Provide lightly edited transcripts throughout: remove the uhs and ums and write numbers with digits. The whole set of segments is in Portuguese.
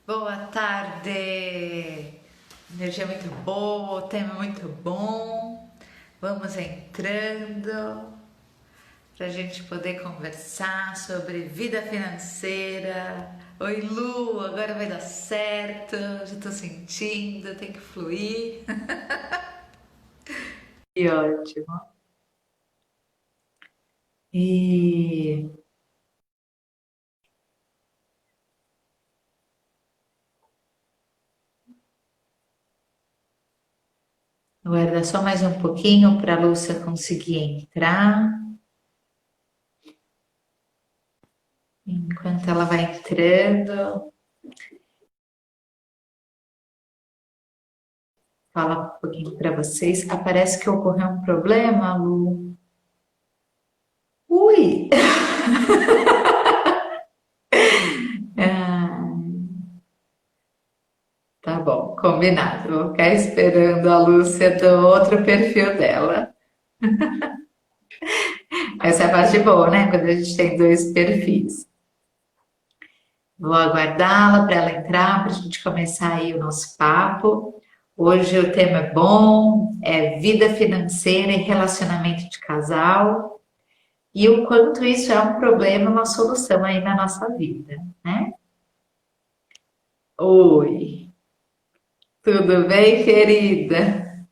Boa tarde! Energia muito boa, o tema muito bom. Vamos entrando para a gente poder conversar sobre vida financeira. Oi, Lu, agora vai dar certo. Já tô sentindo, tem que fluir. Que ótimo. E aguarda só mais um pouquinho para a Lúcia conseguir entrar. Enquanto ela vai entrando, falar um pouquinho para vocês. Parece que ocorreu um problema, Lu. Ui! Ah, tá bom, combinado. Vou ficar esperando a Lúcia do outro perfil dela. Essa é a parte boa, né? Quando a gente tem dois perfis. Vou aguardá-la para ela entrar, para a gente começar aí o nosso papo. Hoje o tema é bom, é vida financeira e relacionamento de casal. E o quanto isso é um problema, uma solução aí na nossa vida, né? Oi, tudo bem, querida?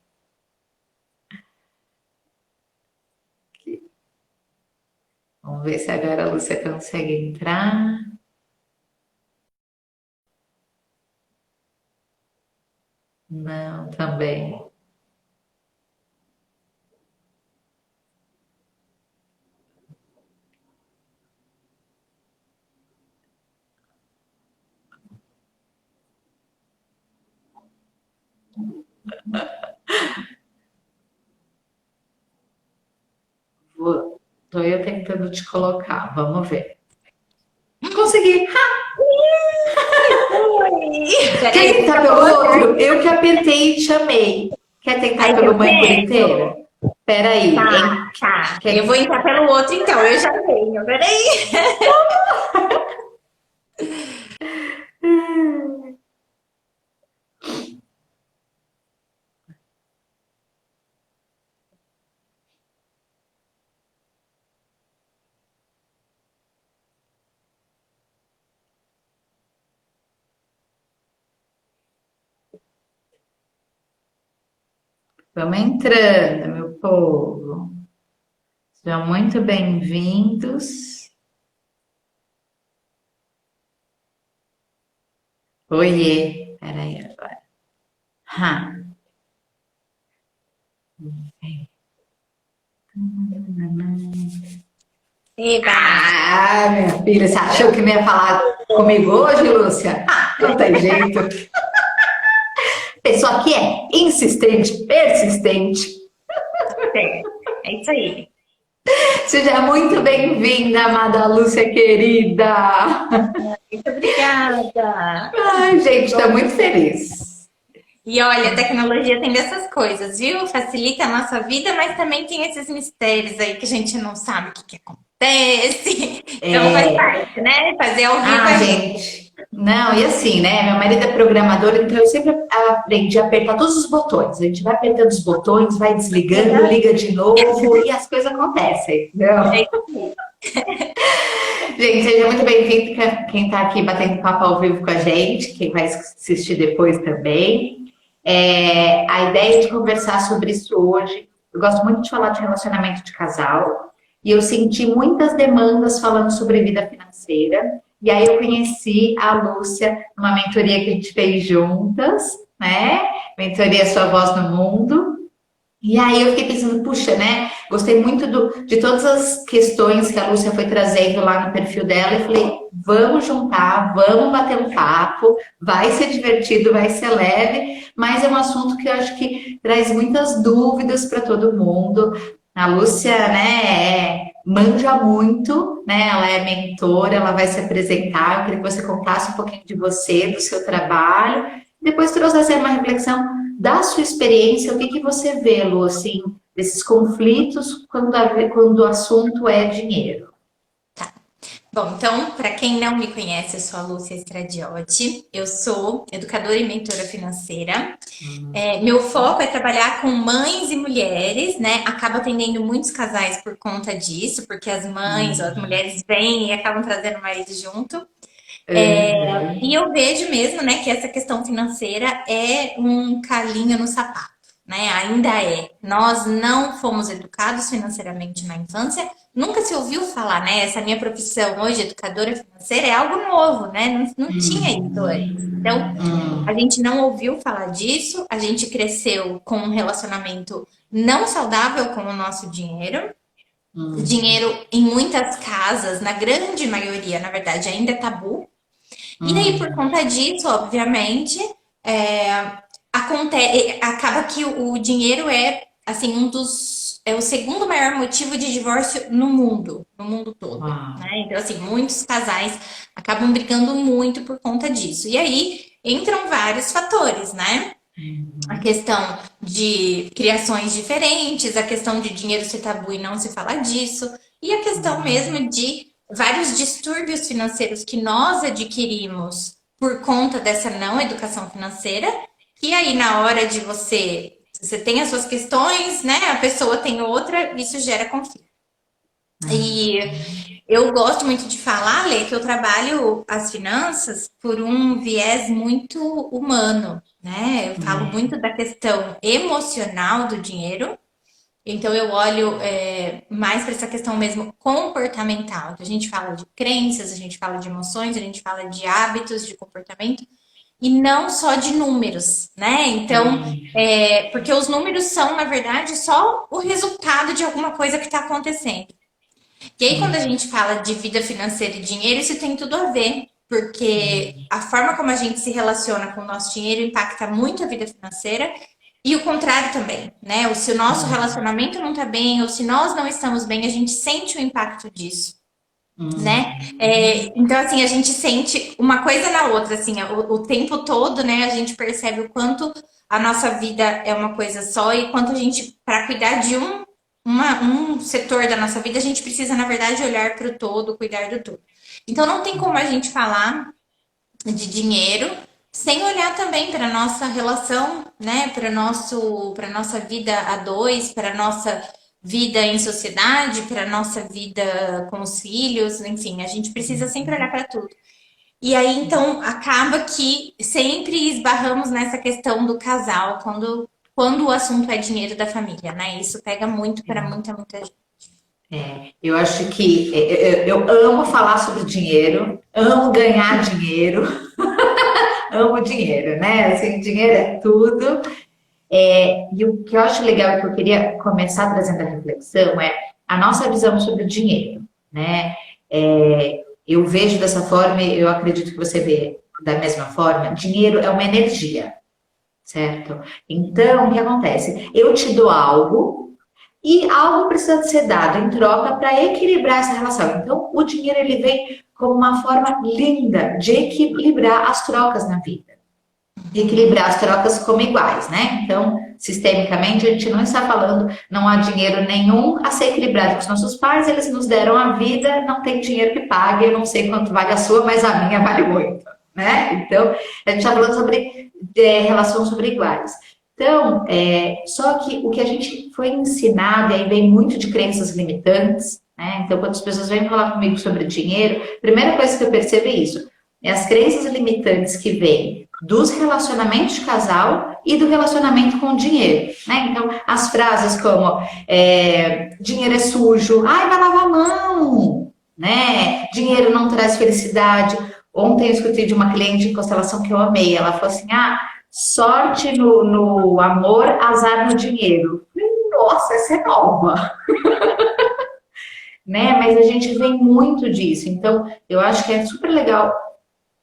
Vamos ver se agora a Lúcia consegue entrar. Não, também. Estou eu tentando te colocar, vamos ver. Consegui! Oi! Quer Peraí, por tentar pelo favor. outro? Eu que apertei e chamei. Quer tentar Aí pelo eu mãe por inteira? tento. Peraí, Tá, hein? tá. Eu vou Quer... entrar pelo outro então, eu já tenho. Peraí. Vamos entrando, meu povo. Sejam muito bem-vindos. Oiê, peraí agora. Ha. Eba! Ah, minha filha, você achou que não ia falar comigo hoje, Lúcia? Ah, não tem jeito. Pessoa que é insistente, persistente. Certo. É isso aí. Seja muito bem-vinda, amada Lúcia querida. Muito obrigada. Ai, gente, estou muito feliz. E olha, a tecnologia tem dessas coisas, viu? Facilita a nossa vida, mas também tem esses mistérios aí que a gente não sabe o que que acontece. Então faz É, parte, né? Fazer ao vivo ah, a gente. gente, não, e assim, né? Meu marido é programador, então eu sempre aprendi a apertar todos os botões. A gente vai apertando os botões, vai desligando, liga de novo e as coisas acontecem, É entendeu? isso aí. Gente, seja muito bem-vindo quem está aqui batendo papo ao vivo com a gente, quem vai assistir depois também. A ideia de conversar sobre isso hoje, eu gosto muito de falar de relacionamento de casal, e eu senti muitas demandas falando sobre vida financeira, e aí eu conheci a Lúcia numa mentoria que a gente fez juntas, né? Mentoria Sua Voz no Mundo. E aí eu fiquei pensando, puxa, né? Gostei muito de todas as questões que a Lúcia foi trazendo lá no perfil dela e falei, vamos juntar, vamos bater um papo, vai ser divertido, vai ser leve, mas é um assunto que eu acho que traz muitas dúvidas para todo mundo. A Lúcia, né, manja muito, né? Ela é mentora, ela vai se apresentar. Eu queria que você contasse um pouquinho de você, do seu trabalho, depois trouxesse uma reflexão da sua experiência, o que que você vê, Lu, assim, desses conflitos quando o assunto é dinheiro? Bom, então, para quem não me conhece, eu sou a Lúcia Stradiotti, eu sou educadora e mentora financeira. Meu foco é trabalhar com mães e mulheres, né? Acabo atendendo muitos casais por conta disso, porque as mães ou as Uhum. mulheres vêm e acabam trazendo o marido junto. E Uhum. eu vejo mesmo, né, que essa questão financeira é um calinho no sapato, né? Ainda é. Nós não fomos educados financeiramente na infância, nunca se ouviu falar, né? Essa minha profissão hoje, educadora financeira, é algo novo, né? Não tinha isso antes. Então, a Uhum. gente não ouviu falar disso, a gente cresceu com um relacionamento não saudável com o nosso dinheiro. O Uhum. dinheiro, em muitas casas, na grande maioria, na verdade, ainda é tabu. E daí, por Uhum. conta disso, obviamente, acaba que o dinheiro é assim é o segundo maior motivo de divórcio no mundo todo, Uau. né? Então, assim, muitos casais acabam brigando muito por conta disso. E aí entram vários fatores, né? A Uhum. questão de criações diferentes, a questão de dinheiro ser tabu e não se falar disso, e a questão Uhum. mesmo de vários distúrbios financeiros que nós adquirimos por conta dessa não educação financeira, que aí na hora de você tem as suas questões, né? A pessoa tem outra, isso gera conflito. E eu gosto muito de falar, Lê, que eu trabalho as finanças por um viés muito humano, né? Eu falo Uhum. muito da questão emocional do dinheiro, então eu olho mais para essa questão mesmo comportamental. Então, a gente fala de crenças, a gente fala de emoções, a gente fala de hábitos, de comportamento, e não só de números, né? Então, Uhum. porque os números são, na verdade, só o resultado de alguma coisa que está acontecendo. E aí, quando a Uhum. gente fala de vida financeira e dinheiro, isso tem tudo a ver, porque a forma como a gente se relaciona com o nosso dinheiro impacta muito a vida financeira e o contrário também, né? Se o nosso Uhum. relacionamento não tá bem, ou se nós não estamos bem, a gente sente o impacto disso, né? Uhum. Então, assim, a gente sente uma coisa na outra, assim, o tempo todo, né? A gente percebe o quanto a nossa vida é uma coisa só e quanto a gente, para cuidar de um setor da nossa vida, a gente precisa, na verdade, olhar para o todo, cuidar do todo. Então, não tem como a gente falar de dinheiro sem olhar também para nossa relação, né, para nossa vida a dois, para nossa vida em sociedade, para nossa vida com os filhos, enfim, a gente precisa sempre olhar para tudo. E aí então acaba que sempre esbarramos nessa questão do casal quando o assunto é dinheiro da família, né? Isso pega muito para muita gente. Eu acho que eu amo falar sobre dinheiro, amo ganhar dinheiro, amo dinheiro, né? Assim, dinheiro é tudo. E o que eu acho legal que eu queria começar trazendo a reflexão é a nossa visão sobre o dinheiro, né? Eu vejo dessa forma e eu acredito que você vê da mesma forma. Dinheiro é uma energia, certo? Então, o que acontece? Eu te dou algo e algo precisa ser dado em troca para equilibrar essa relação. Então, o dinheiro ele vem como uma forma linda de equilibrar as trocas na vida, equilibrar as trocas como iguais, né? Então, sistemicamente, a gente não está falando, não há dinheiro nenhum a ser equilibrado com os nossos pais, eles nos deram a vida, não tem dinheiro que pague, eu não sei quanto vale a sua, mas a minha vale muito, né? Então, a gente está falando sobre relação sobre iguais. Então, só que o que a gente foi ensinado, e aí vem muito de crenças limitantes, né? Então, quando as pessoas vêm falar comigo sobre dinheiro, a primeira coisa que eu percebo é isso, é as crenças limitantes que vêm dos relacionamentos de casal e do relacionamento com o dinheiro, né? Então, as frases como dinheiro é sujo, ai, vai lavar a mão, né? Dinheiro não traz felicidade. Ontem eu escutei de uma cliente em constelação que eu amei. Ela falou assim: sorte no amor, azar no dinheiro. Nossa, essa é nova, né? Mas a gente vem muito disso. Então, eu acho que é super legal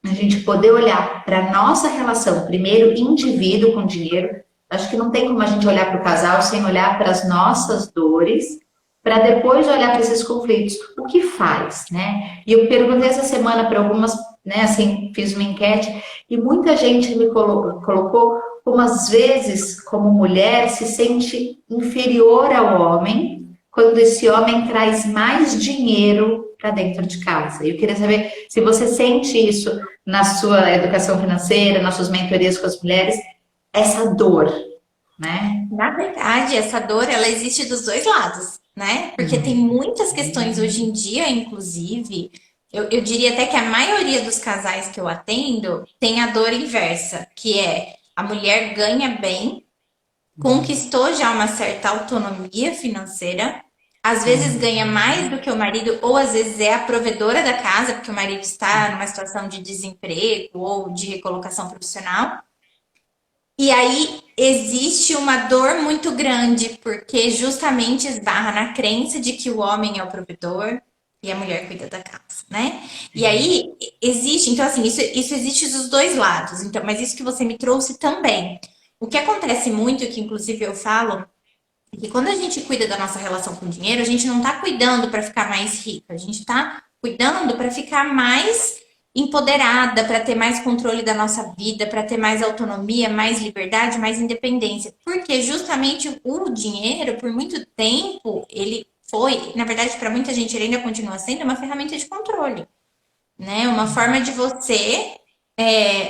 a gente poder olhar para a nossa relação, primeiro, indivíduo com dinheiro. Acho que não tem como a gente olhar para o casal sem olhar para as nossas dores, para depois olhar para esses conflitos. O que faz, né? E eu perguntei essa semana para algumas, né, assim, fiz uma enquete, e muita gente me colocou como às vezes, como mulher, se sente inferior ao homem, quando esse homem traz mais dinheiro para dentro de casa. E eu queria saber se você sente isso na sua educação financeira, nas suas mentorias com as mulheres, essa dor, né? Na verdade, essa dor, ela existe dos dois lados, né? Porque tem muitas questões hoje em dia, inclusive, eu diria até que a maioria dos casais que eu atendo tem a dor inversa, que é a mulher ganha bem, conquistou já uma certa autonomia financeira, às vezes ganha mais do que o marido, ou às vezes é a provedora da casa, porque o marido está numa situação de desemprego ou de recolocação profissional. E aí existe uma dor muito grande, porque justamente esbarra na crença de que o homem é o provedor e a mulher cuida da casa, né? E aí existe, então assim, isso existe dos dois lados, então, mas isso que você me trouxe também. O que acontece muito, que inclusive eu falo, é que quando a gente cuida da nossa relação com o dinheiro, a gente não tá cuidando para ficar mais rica, a gente tá cuidando para ficar mais empoderada, para ter mais controle da nossa vida, para ter mais autonomia, mais liberdade, mais independência. Porque justamente o dinheiro, por muito tempo, ele foi, na verdade, para muita gente, ele ainda continua sendo uma ferramenta de controle, né? Uma forma de você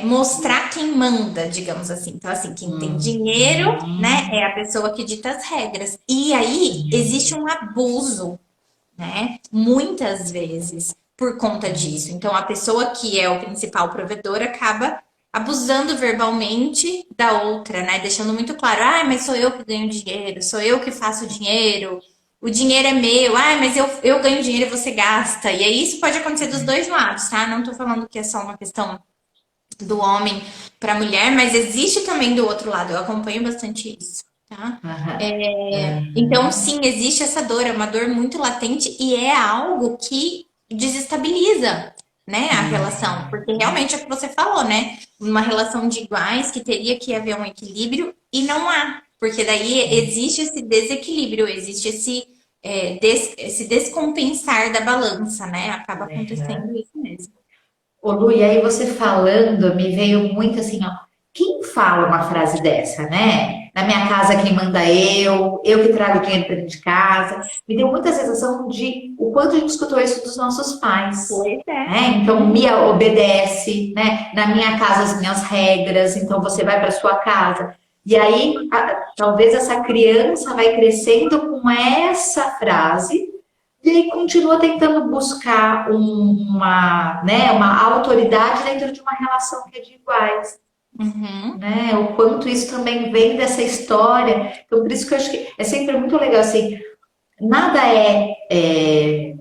mostrar quem manda, digamos assim. Então, assim, quem tem dinheiro, né, é a pessoa que dita as regras. E aí existe um abuso, né? Muitas vezes por conta disso. Então, a pessoa que é o principal provedor acaba abusando verbalmente da outra, né? Deixando muito claro, ah, mas sou eu que ganho dinheiro, sou eu que faço dinheiro, o dinheiro é meu, ah, mas eu ganho dinheiro e você gasta. E aí isso pode acontecer dos dois lados, tá? Não tô falando que é só uma questão do homem para a mulher, mas existe também do outro lado. Eu acompanho bastante isso, tá? Então, sim, existe essa dor, é uma dor muito latente e é algo que desestabiliza, né, a relação, porque realmente é o que você falou, né? Uma relação de iguais que teria que haver um equilíbrio e não há, porque daí existe esse desequilíbrio, existe esse descompensar da balança, né? Acaba acontecendo isso mesmo. Ô Lu, e aí você falando, me veio muito assim, ó, quem fala uma frase dessa, né? Na minha casa quem manda eu que trago dinheiro para dentro de casa. Me deu muita sensação de o quanto a gente escutou isso dos nossos pais, Pois é. né? Então, me obedece, né? Na minha casa as minhas regras, então você vai para sua casa. E aí, talvez essa criança vai crescendo com essa frase e aí continua tentando buscar uma, né, uma autoridade dentro de uma relação que é de iguais, Uhum. né? O quanto isso também vem dessa história. Então, por isso que eu acho que é sempre muito legal, assim, nada é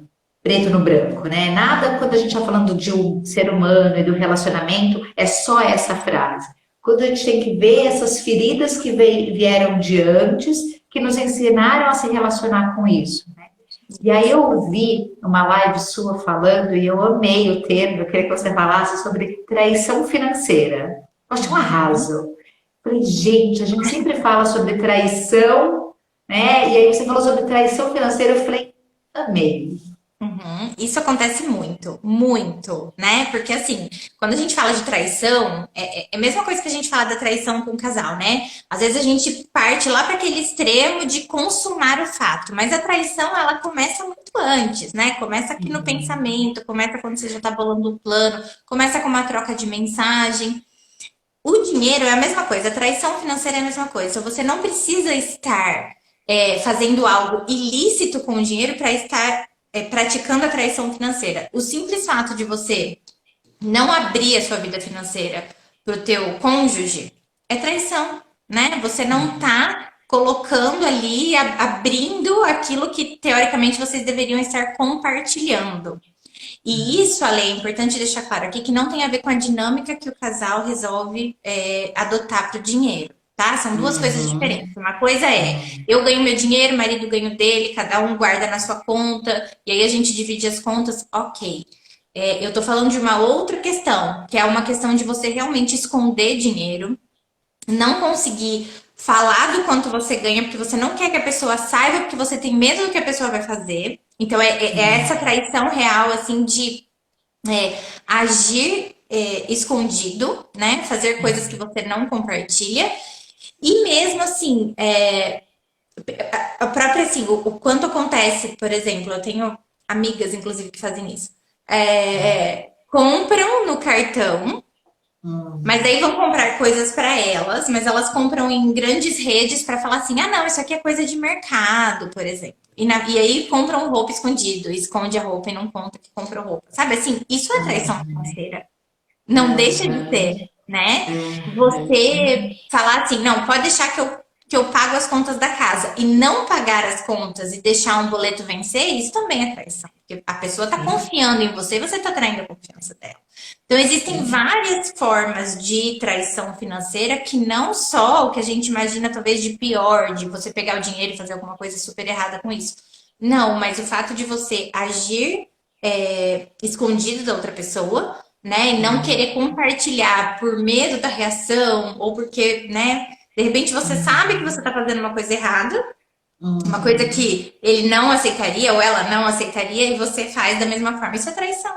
preto no branco, né? Nada quando a gente está falando de um ser humano e do relacionamento é só essa frase. Quando a gente tem que ver essas feridas que vieram de antes, que nos ensinaram a se relacionar com isso, né? E aí eu ouvi uma live sua falando e eu amei o termo, eu queria que você falasse sobre traição financeira. Eu achei um arraso. Falei, gente, a gente sempre fala sobre traição, né? E aí você falou sobre traição financeira, eu falei, amei. Uhum. Isso acontece muito, muito, né? Porque assim, quando a gente fala de traição, é a mesma coisa que a gente fala da traição com o casal, né? Às vezes a gente parte lá para aquele extremo de consumar o fato, mas a traição ela começa muito antes, né? Começa aqui no pensamento, começa quando você já tá bolando um plano, começa com uma troca de mensagem. O dinheiro é a mesma coisa, a traição financeira é a mesma coisa. Você não precisa estar fazendo algo ilícito com o dinheiro para estar praticando a traição financeira. O simples fato de você não abrir a sua vida financeira para o teu cônjuge é traição, né? Você não tá colocando ali, abrindo aquilo que teoricamente vocês deveriam estar compartilhando. E isso, Ale, é importante deixar claro aqui que não tem a ver com a dinâmica que o casal resolve adotar para o dinheiro, tá? São duas coisas diferentes. Uma coisa é eu ganho meu dinheiro, o marido ganha o dele, cada um guarda na sua conta, e aí a gente divide as contas, ok. Eu tô falando de uma outra questão, que é uma questão de você realmente esconder dinheiro, não conseguir falar do quanto você ganha, porque você não quer que a pessoa saiba, porque você tem medo do que a pessoa vai fazer. Então, é essa traição real, assim, de agir escondido, né? Fazer coisas que você não compartilha. E mesmo assim, a própria, assim, o quanto acontece, por exemplo, eu tenho amigas, inclusive, que fazem isso. Compram no cartão, mas aí vão comprar coisas para elas, mas elas compram em grandes redes para falar assim: ah, não, isso aqui é coisa de mercado, por exemplo. E aí compram roupa escondido, esconde a roupa e não conta que comprou roupa. Sabe assim, isso é traição financeira. Não deixa de ser, né? Você falar assim, não, pode deixar que eu pago as contas da casa e não pagar as contas e deixar um boleto vencer, isso também é traição. Porque a pessoa está confiando em você e você está traindo a confiança dela. Então, existem várias formas de traição financeira que não só o que a gente imagina, talvez, de pior, de você pegar o dinheiro e fazer alguma coisa super errada com isso. Não, mas o fato de você agir escondido da outra pessoa, né? E não querer compartilhar por medo da reação ou porque, né? De repente você sabe que você está fazendo uma coisa errada, uma coisa que ele não aceitaria ou ela não aceitaria e você faz da mesma forma. Isso é traição,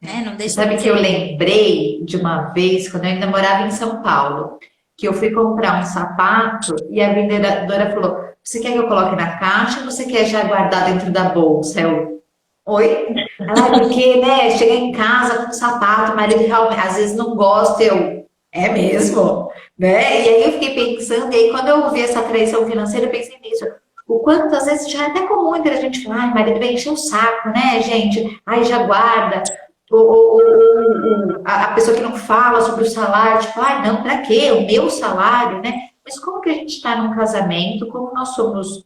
né? Não Você deixa sabe de que eu ser. lembrei de uma vez, quando eu ainda morava em São Paulo, que eu fui comprar um sapato e a vendedora falou: Você quer que eu coloque na caixa ou você quer já guardar dentro da bolsa? Eu, oi? Ela, porque, né, chega em casa com um sapato, o marido realmente, às vezes não gosta, eu, é mesmo? Né? E aí eu fiquei pensando, e aí quando eu ouvi essa traição financeira, eu pensei nisso. O quanto às vezes já é até comum entre a gente falar, ai, marido vai encher o saco, né, gente? Ai, já guarda. A pessoa que não fala sobre o salário, tipo, ai, não, pra quê? O meu salário, né? Mas como que a gente está num casamento, como nós somos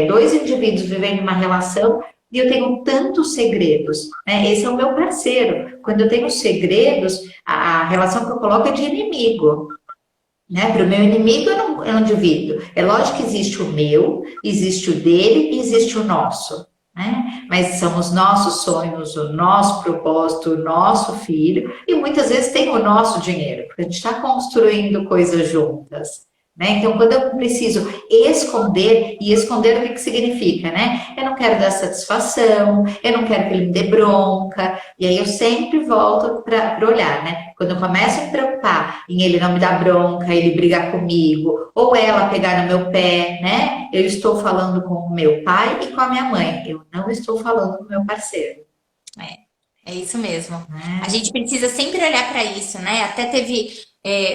dois indivíduos vivendo uma relação e eu tenho tantos segredos, né? Esse é o meu parceiro. Quando eu tenho segredos, a relação que eu coloco é de inimigo, né? Para o meu inimigo eu não divido. É lógico que existe o meu, existe o dele e existe o nosso, né? Mas são os nossos sonhos, o nosso propósito, o nosso filho, e muitas vezes tem o nosso dinheiro, porque a gente está construindo coisas juntas. Né? Então, quando eu preciso esconder, e esconder o que significa, né? Eu não quero dar satisfação, eu não quero que ele me dê bronca, e aí eu sempre volto para olhar, né? Quando eu começo a me preocupar em ele não me dar bronca, ele brigar comigo, ou ela pegar no meu pé, né? Eu estou falando com o meu pai e com a minha mãe, eu não estou falando com o meu parceiro. É isso mesmo. A Né? gente precisa sempre olhar para isso, né? Até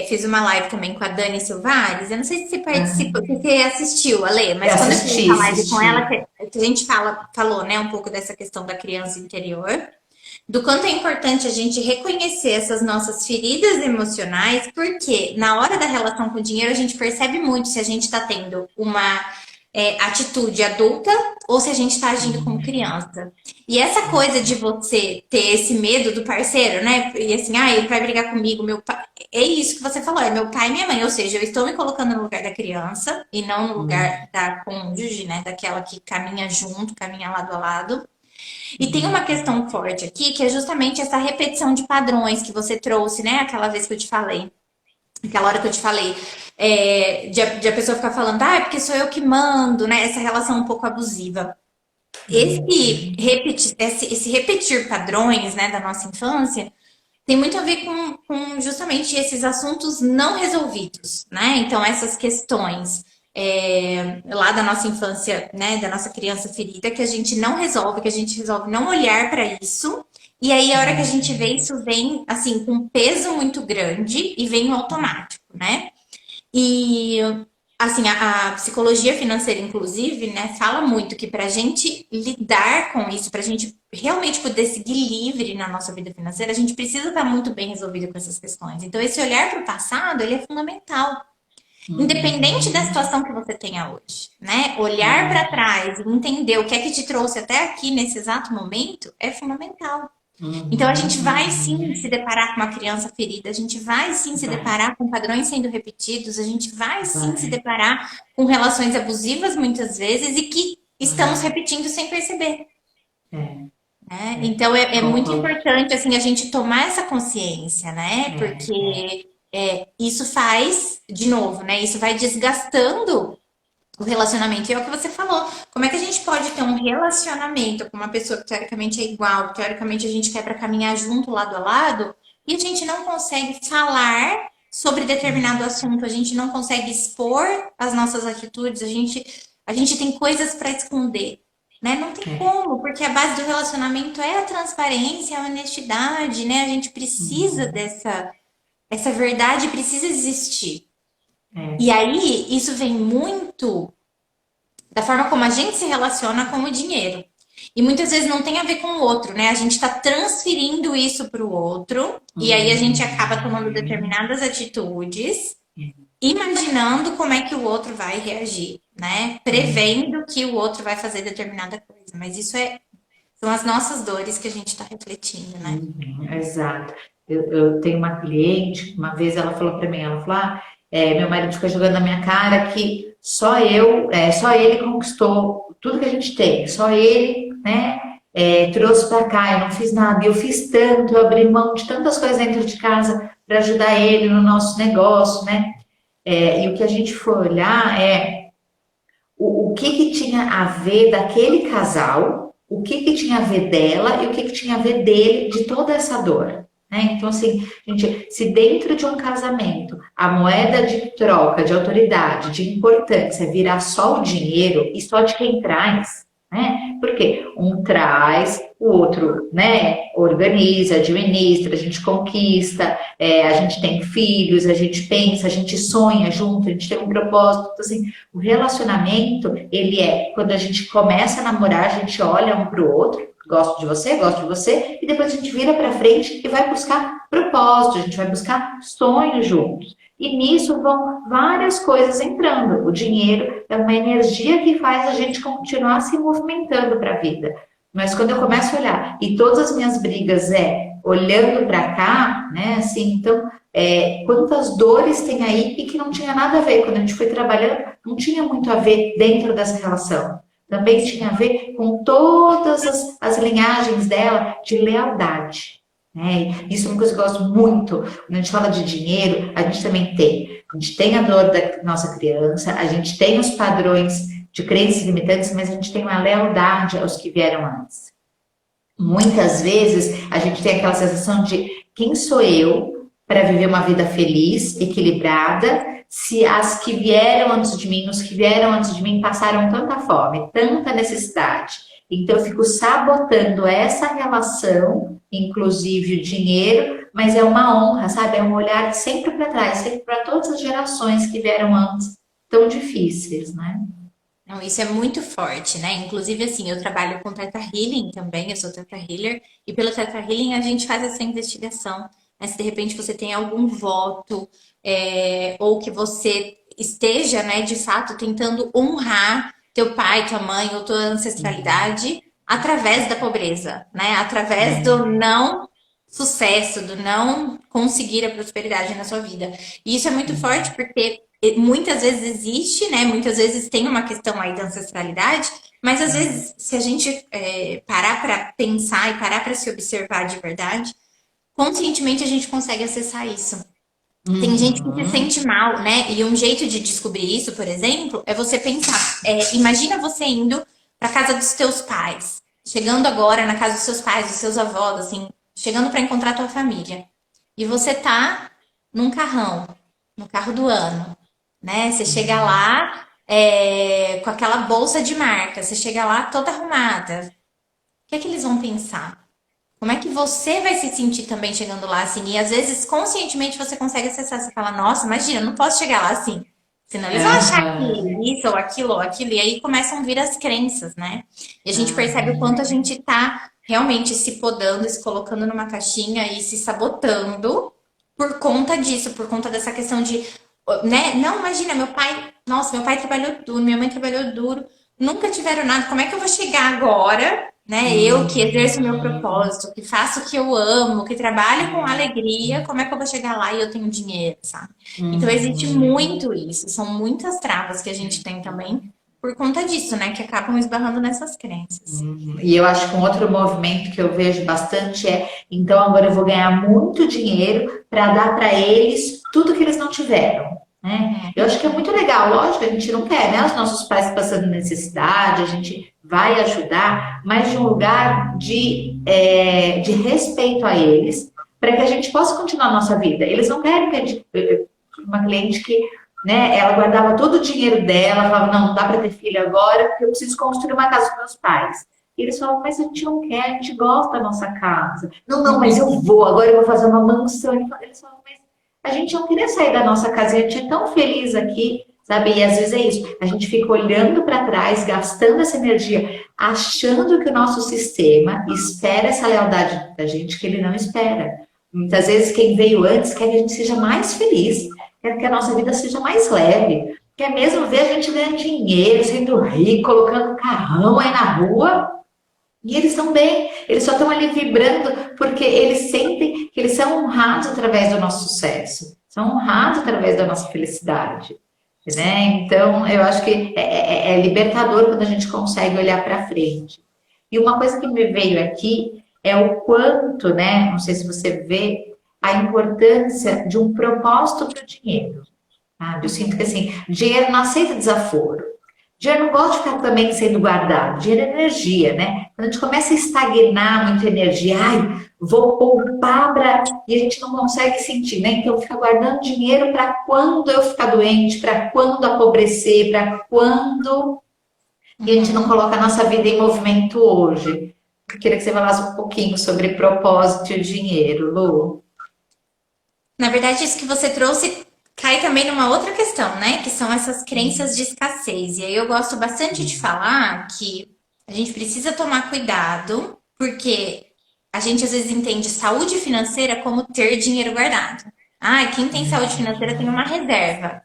fiz uma live também com a Dani Silvares. Eu não sei se você participou, se você assistiu, Ale, Eu mas quando eu fiz assisti, essa live com ela, assisti. que a gente falou, né, um pouco dessa questão da criança interior, do quanto é importante a gente reconhecer essas nossas feridas emocionais, porque na hora da relação com o dinheiro a gente percebe muito se a gente está tendo uma atitude adulta ou se a gente está agindo como criança. E essa coisa de você ter esse medo do parceiro, né? E assim, ah, ele vai brigar comigo, meu pai. É isso que você falou, é meu pai e minha mãe. Ou seja, eu estou me colocando no lugar da criança e não no lugar da cônjuge, né? Daquela que caminha junto, caminha lado a lado. E tem uma questão forte aqui, que é justamente essa repetição de padrões que você trouxe, né? Aquela vez que eu te falei. Aquela hora que eu te falei, de a pessoa ficar falando, ah, é porque sou eu que mando, né? Essa relação um pouco abusiva. Esse repetir padrões, né, da nossa infância tem muito a ver com justamente esses assuntos não resolvidos, né? Então, essas questões lá da nossa infância, né, da nossa criança ferida, que a gente não resolve, que a gente resolve não olhar para isso. E aí, a hora que a gente vê, isso vem, assim, com um peso muito grande e vem no automático, né? E assim, a psicologia financeira, inclusive, né, fala muito que para a gente lidar com isso, para a gente realmente poder seguir livre na nossa vida financeira, a gente precisa estar muito bem resolvido com essas questões. Então, esse olhar para o passado, ele é fundamental. Independente da situação que você tenha hoje, né? Olhar para trás e entender o que é que te trouxe até aqui nesse exato momento é fundamental. Então a gente vai sim se deparar com uma criança ferida, a gente vai sim se Vai, deparar com padrões sendo repetidos, a gente vai sim se vai, deparar com relações abusivas muitas vezes e que estamos vai. repetindo sem perceber. É, Né? Então é muito concordo. importante assim a gente tomar essa consciência, né? É. Porque isso faz, de novo, né? Isso vai desgastando o relacionamento. E é o que você falou. Como é que a gente pode ter um relacionamento com uma pessoa que teoricamente é igual, que teoricamente a gente quer para caminhar junto, lado a lado, e a gente não consegue falar sobre determinado assunto, a gente não consegue expor as nossas atitudes, a gente tem coisas para esconder. né? Não tem como, porque a base do relacionamento é a transparência, a honestidade, né? A gente precisa Uhum. essa verdade precisa existir. É. E aí, isso vem muito da forma como a gente se relaciona com o dinheiro. E muitas vezes não tem a ver com o outro, né? A gente está transferindo isso para o outro, e aí a gente acaba tomando Uhum. determinadas atitudes, imaginando como é que o outro vai reagir, né? Uhum. Prevendo que o outro vai fazer determinada coisa. Mas são as nossas dores que a gente está refletindo, né? Uhum, exato. Eu tenho uma cliente, uma vez ela falou para mim, ela falou, meu marido fica jogando na minha cara que só ele conquistou tudo que a gente tem, só ele, né, trouxe para cá, eu não fiz nada, eu fiz tanto, eu abri mão de tantas coisas dentro de casa para ajudar ele no nosso negócio, né? E o que a gente foi olhar o que que tinha a ver daquele casal, o que que tinha a ver dela e o que que tinha a ver dele de toda essa dor. Né? Então, assim, gente, se dentro de um casamento a moeda de troca, de autoridade, de importância virar só o dinheiro e só de quem traz, né? Porque um traz, o outro, né, organiza, administra, a gente conquista, a gente tem filhos, a gente pensa, a gente sonha junto, a gente tem um propósito. Então, assim, o relacionamento, ele quando a gente começa a namorar, a gente olha um para o outro, gosto de você, e depois a gente vira para frente e vai buscar propósito, a gente vai buscar sonhos juntos. E nisso vão várias coisas entrando. O dinheiro é uma energia que faz a gente continuar se movimentando para a vida. Mas quando eu começo a olhar, e todas as minhas brigas olhando para cá, né, assim, então quantas dores tem aí e que não tinha nada a ver. Quando a gente foi trabalhando, não tinha muito a ver dentro dessa relação. Também tinha a ver com todas as linhagens dela de lealdade. Né? Isso é uma coisa que eu gosto muito. Quando a gente fala de dinheiro, a gente também tem. A gente tem a dor da nossa criança, a gente tem os padrões de crenças limitantes, mas a gente tem uma lealdade aos que vieram antes. Muitas vezes a gente tem aquela sensação de quem sou eu para viver uma vida feliz, equilibrada, se as que vieram antes de mim, os que vieram antes de mim passaram tanta fome, tanta necessidade. Então eu fico sabotando essa relação, inclusive o dinheiro, mas é uma honra, sabe? É um olhar sempre para trás, sempre para todas as gerações que vieram antes, tão difíceis, né? Não, isso é muito forte, né? Inclusive, assim, eu trabalho com Theta Healing também, eu sou Theta Healer, e pelo Theta Healing a gente faz essa investigação, né? Se de repente você tem algum voto, ou que você esteja, né, de fato, tentando honrar teu pai, tua mãe ou tua ancestralidade através da pobreza, né? Através do É. não sucesso, do não conseguir a prosperidade na sua vida. E isso é muito forte porque muitas vezes existe, né? Muitas vezes tem uma questão aí da ancestralidade, mas às vezes, se a gente parar para pensar e parar para se observar de verdade, conscientemente a gente consegue acessar isso. Tem gente que se Uhum. sente mal, né? E um jeito de descobrir isso, por exemplo, é você pensar. Imagina você indo para casa dos teus pais, chegando agora na casa dos seus pais, dos seus avós, assim, chegando para encontrar tua família. E você tá num carrão, no carro do ano, né? Você chega lá com aquela bolsa de marca, você chega lá toda arrumada. O que é que eles vão pensar? Como é que você vai se sentir também chegando lá assim? E às vezes, conscientemente, você consegue acessar. Você fala, nossa, imagina, eu não posso chegar lá assim. Senão eles vão achar Aham. que isso ou aquilo. E aí começam a vir as crenças, né? E a gente percebe o quanto a Aham. gente tá realmente se podando, se colocando numa caixinha e se sabotando por conta disso, por conta dessa questão de, né? Não, imagina, meu pai, nossa, meu pai trabalhou duro, minha mãe trabalhou duro, nunca tiveram nada. Como é que eu vou chegar agora, né? Eu que exerço o meu Uhum. propósito, que faço o que eu amo, que trabalho com alegria, como é que eu vou chegar lá e eu tenho dinheiro, sabe? Então existe Uhum. muito isso, são muitas travas que a gente tem também por conta disso, né? Que acabam esbarrando nessas crenças. E eu acho que um outro movimento que eu vejo bastante então agora eu vou ganhar muito dinheiro para dar para eles tudo que eles não tiveram, né? Eu acho que é muito legal, lógico, a gente não quer, né? Os nossos pais passando necessidade, a gente vai ajudar, mas de um lugar de respeito a eles, para que a gente possa continuar a nossa vida. Eles não querem que a gente, uma cliente que né? Ela guardava todo o dinheiro dela, falava, não, não dá para ter filho agora, porque eu preciso construir uma casa com meus pais. E eles falavam, mas a gente não quer, a gente gosta da nossa casa. Não, não, mas eu vou, agora eu vou fazer uma mansão. Eles falavam, mas a gente não queria sair da nossa casa, a gente é tão feliz aqui, sabe? E às vezes é isso, a gente fica olhando para trás, gastando essa energia, achando que o nosso sistema espera essa lealdade da gente que ele não espera. Muitas vezes quem veio antes quer que a gente seja mais feliz, quer que a nossa vida seja mais leve, quer mesmo ver a gente ganhando dinheiro, sendo rico, colocando carrão aí na rua. E eles estão bem, eles só estão ali vibrando porque eles sentem que eles são honrados através do nosso sucesso, são honrados através da nossa felicidade, né? Então, eu acho que é libertador quando a gente consegue olhar para frente. E uma coisa que me veio aqui é o quanto, né? Não sei se você vê a importância de um propósito para o dinheiro. Sabe? Eu sinto que assim, dinheiro não aceita desaforo. Dinheiro não gosta de ficar também sendo guardado. Dinheiro é energia, né? Quando a gente começa a estagnar muita energia, ai, vou poupar para. E a gente não consegue sentir, né? Então fica guardando dinheiro para quando eu ficar doente, para quando apodrecer, para quando. E a gente não coloca a nossa vida em movimento hoje. Eu queria que você falasse um pouquinho sobre propósito e dinheiro, Lu. Na verdade, isso que você trouxe cai também numa outra questão, né? Que são essas crenças de escassez. E aí eu gosto bastante de falar que a gente precisa tomar cuidado, porque a gente às vezes entende saúde financeira como ter dinheiro guardado. Ah, quem tem saúde financeira tem uma reserva.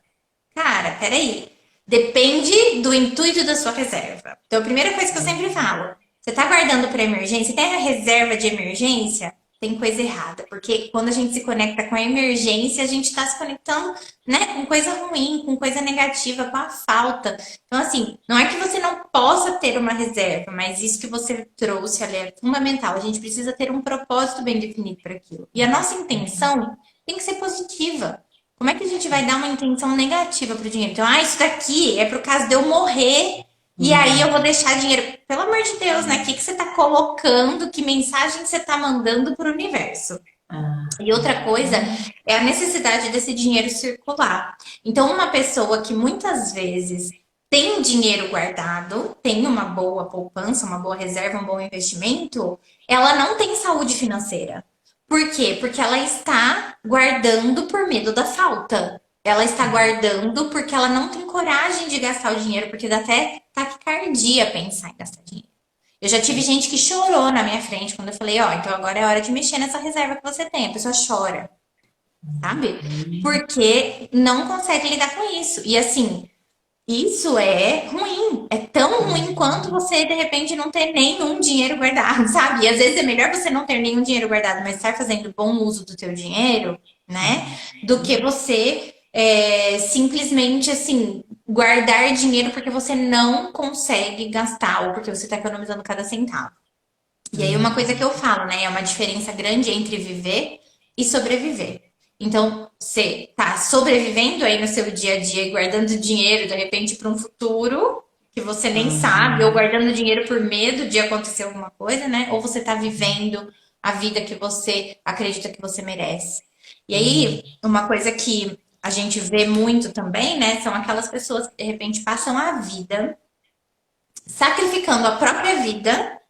Cara, peraí. Depende do intuito da sua reserva. Então, a primeira coisa que eu sempre falo, você tá guardando para emergência, tem a reserva de emergência? Tem coisa errada, porque quando a gente se conecta com a emergência, a gente está se conectando, né, com coisa ruim, com coisa negativa, com a falta. Então, assim, não é que você não possa ter uma reserva, mas isso que você trouxe ali é fundamental. A gente precisa ter um propósito bem definido para aquilo. E a nossa intenção tem que ser positiva. Como é que a gente vai dar uma intenção negativa pro dinheiro? Então, isso daqui é pro caso de eu morrer e aí eu vou deixar dinheiro. Pelo amor de Deus, né? O que que você tá colocando? Que mensagem você tá mandando pro universo? Ah, E outra coisa é a necessidade desse dinheiro circular. Então, uma pessoa que muitas vezes tem dinheiro guardado, tem uma boa poupança, uma boa reserva, um bom investimento, ela não tem saúde financeira. Por quê? Porque ela está guardando por medo da falta. Ela está guardando porque ela não tem coragem de gastar o dinheiro, porque dá até taquicardia pensar em gastar dinheiro. Eu já tive gente que chorou na minha frente quando eu falei, ó, então agora é hora de mexer nessa reserva que você tem. A pessoa chora, sabe? Porque não consegue lidar com isso. E assim, isso é ruim. É tão ruim quanto você, de repente, não ter nenhum dinheiro guardado, sabe? E às vezes é melhor você não ter nenhum dinheiro guardado, mas estar fazendo bom uso do teu dinheiro, né? Do que você simplesmente, assim, guardar dinheiro porque você não consegue gastar ou porque você está economizando cada centavo. E aí, uma coisa que eu falo, né? É uma diferença grande entre viver e sobreviver. Então, você tá sobrevivendo aí no seu dia a dia e guardando dinheiro, de repente, para um futuro que você nem sabe, ou guardando dinheiro por medo de acontecer alguma coisa, né? Ou você tá vivendo a vida que você acredita que você merece. E aí, uma coisa que a gente vê muito também, né? São aquelas pessoas que, de repente, passam a vida sacrificando a própria vida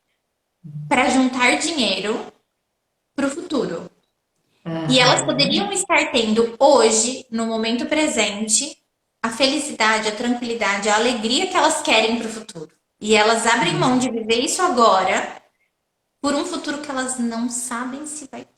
para juntar dinheiro para o futuro. E elas poderiam estar tendo hoje, no momento presente, a felicidade, a tranquilidade, a alegria que elas querem para o futuro. E elas abrem mão de viver isso agora por um futuro que elas não sabem se vai ter.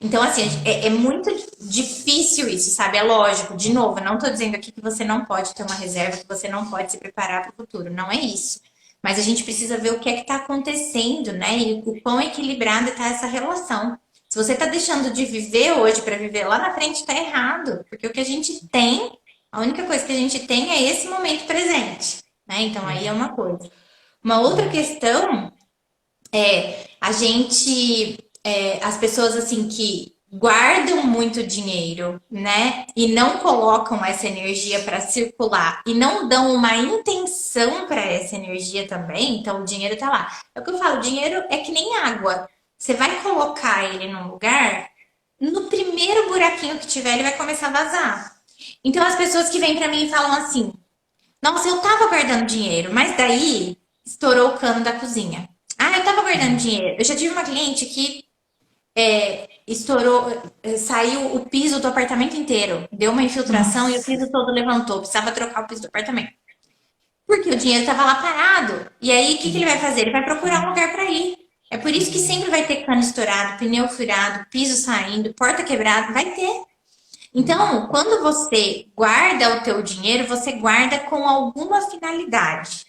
Então, assim, é muito difícil isso, sabe? É lógico, de novo, eu não estou dizendo aqui que você não pode ter uma reserva, que você não pode se preparar para o futuro. Não é isso. Mas a gente precisa ver o que é que está acontecendo, né? E o quão equilibrada está essa relação. Se você está deixando de viver hoje para viver lá na frente, está errado. Porque o que a gente tem, a única coisa que a gente tem é esse momento presente, né? Então aí é uma coisa. Uma outra questão é a gente, as pessoas assim que guardam muito dinheiro, né? E não colocam essa energia para circular e não dão uma intenção para essa energia também, então o dinheiro tá lá. É o que eu falo, o dinheiro é que nem água. Você vai colocar ele num lugar, no primeiro buraquinho que tiver, ele vai começar a vazar. Então, as pessoas que vêm pra mim e falam assim: nossa, eu tava guardando dinheiro, mas daí estourou o cano da cozinha. Ah, eu tava guardando dinheiro. Eu já tive uma cliente que estourou, saiu o piso do apartamento inteiro, deu uma infiltração e o Nossa. piso todo levantou. Precisava trocar o piso do apartamento. Porque o dinheiro estava lá parado. E aí, o que que ele vai fazer? Ele vai procurar um lugar para ir. É por isso que sempre vai ter cano estourado, pneu furado, piso saindo, porta quebrada, vai ter. Então, quando você guarda o teu dinheiro, você guarda com alguma finalidade.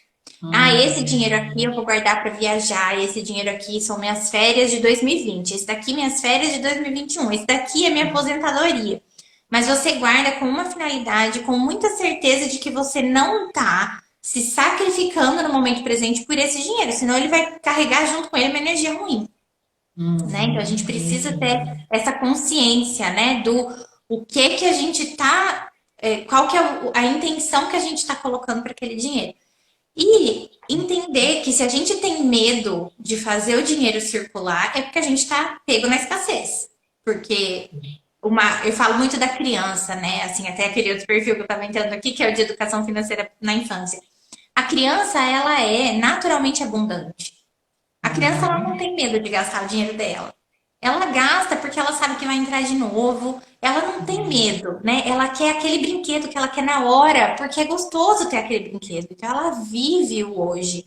Ah, esse dinheiro aqui eu vou guardar para viajar, esse dinheiro aqui são minhas férias de 2020, esse daqui minhas férias de 2021, esse daqui é minha aposentadoria. Mas você guarda com uma finalidade, com muita certeza de que você não está se sacrificando no momento presente por esse dinheiro, senão ele vai carregar junto com ele uma energia ruim, né? Então a gente precisa ter essa consciência, né, do o que a gente tá, qual que é a intenção que a gente está colocando para aquele dinheiro. E entender que se a gente tem medo de fazer o dinheiro circular, é porque a gente está pego na escassez. Porque eu falo muito da criança, né? Assim, até aquele outro perfil que eu estava entrando aqui, que é o de educação financeira na infância. A criança, ela é naturalmente abundante. A criança, ela não tem medo de gastar o dinheiro dela. Ela gasta porque ela sabe que vai entrar de novo. Ela não tem medo, né? Ela quer aquele brinquedo que ela quer na hora, porque é gostoso ter aquele brinquedo. Então ela vive o hoje.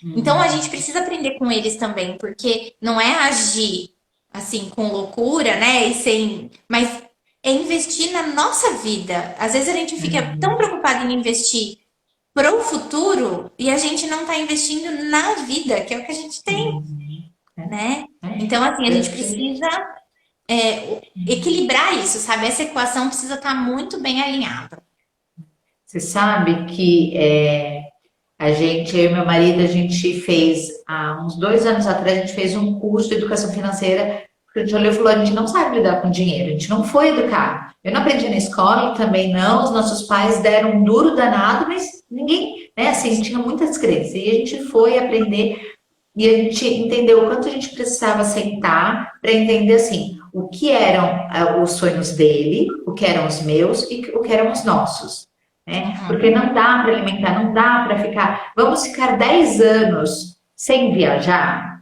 Então a gente precisa aprender com eles também, porque não é agir assim com loucura, né? E sem, mas é investir na nossa vida. Às vezes a gente fica tão preocupado em investir pro futuro e a gente não está investindo na vida, que é o que a gente tem, né? Então assim, a gente precisa equilibrar isso, sabe? Essa equação precisa estar muito bem alinhada. Você sabe que a gente, eu e meu marido, a gente fez, há uns 2 anos atrás, a gente fez um curso de educação financeira, porque a gente olhou e falou, a gente não sabe lidar com dinheiro, a gente não foi educado. Eu não aprendi na escola, também não, os nossos pais deram um duro danado, mas ninguém, né, assim, tinha muitas crenças. E a gente foi aprender e a gente entendeu o quanto a gente precisava sentar para entender, assim, o que eram os sonhos dele, o que eram os meus e o que eram os nossos, né? Porque não dá para alimentar, não dá para ficar. Vamos ficar 10 anos sem viajar?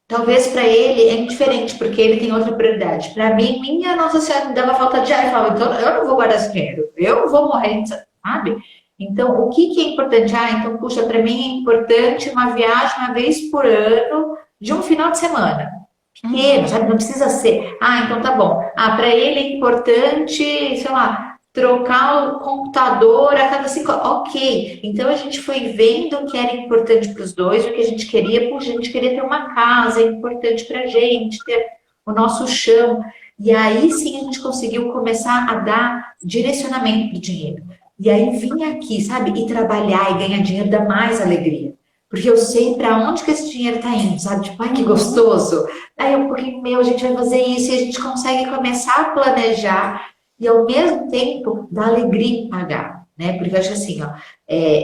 Talvez para ele é indiferente, porque ele tem outra prioridade. Para mim, minha Nossa Senhora me dava falta de ar. Eu falava, então eu não vou guardar esse dinheiro, eu vou morrer, sabe? Então, o que que é importante? Ah, então, puxa, para mim é importante uma viagem uma vez por ano de um final de semana. Pequeno, sabe? Não precisa ser. Ah, então tá bom. Ah, para ele é importante, sei lá, trocar o computador a cada 5 horas. Ok. Então a gente foi vendo o que era importante para os dois, o que a gente queria. Puxa, a gente queria ter uma casa, é importante para a gente, ter o nosso chão. E aí sim a gente conseguiu começar a dar direcionamento do dinheiro. E aí vinha aqui, sabe? E trabalhar e ganhar dinheiro dá mais alegria. Porque eu sei para onde que esse dinheiro está indo, sabe? Tipo, ai, que gostoso. Aí um pouquinho meu, a gente vai fazer isso e a gente consegue começar a planejar e ao mesmo tempo dá alegria em pagar, né? Porque eu acho assim, ó,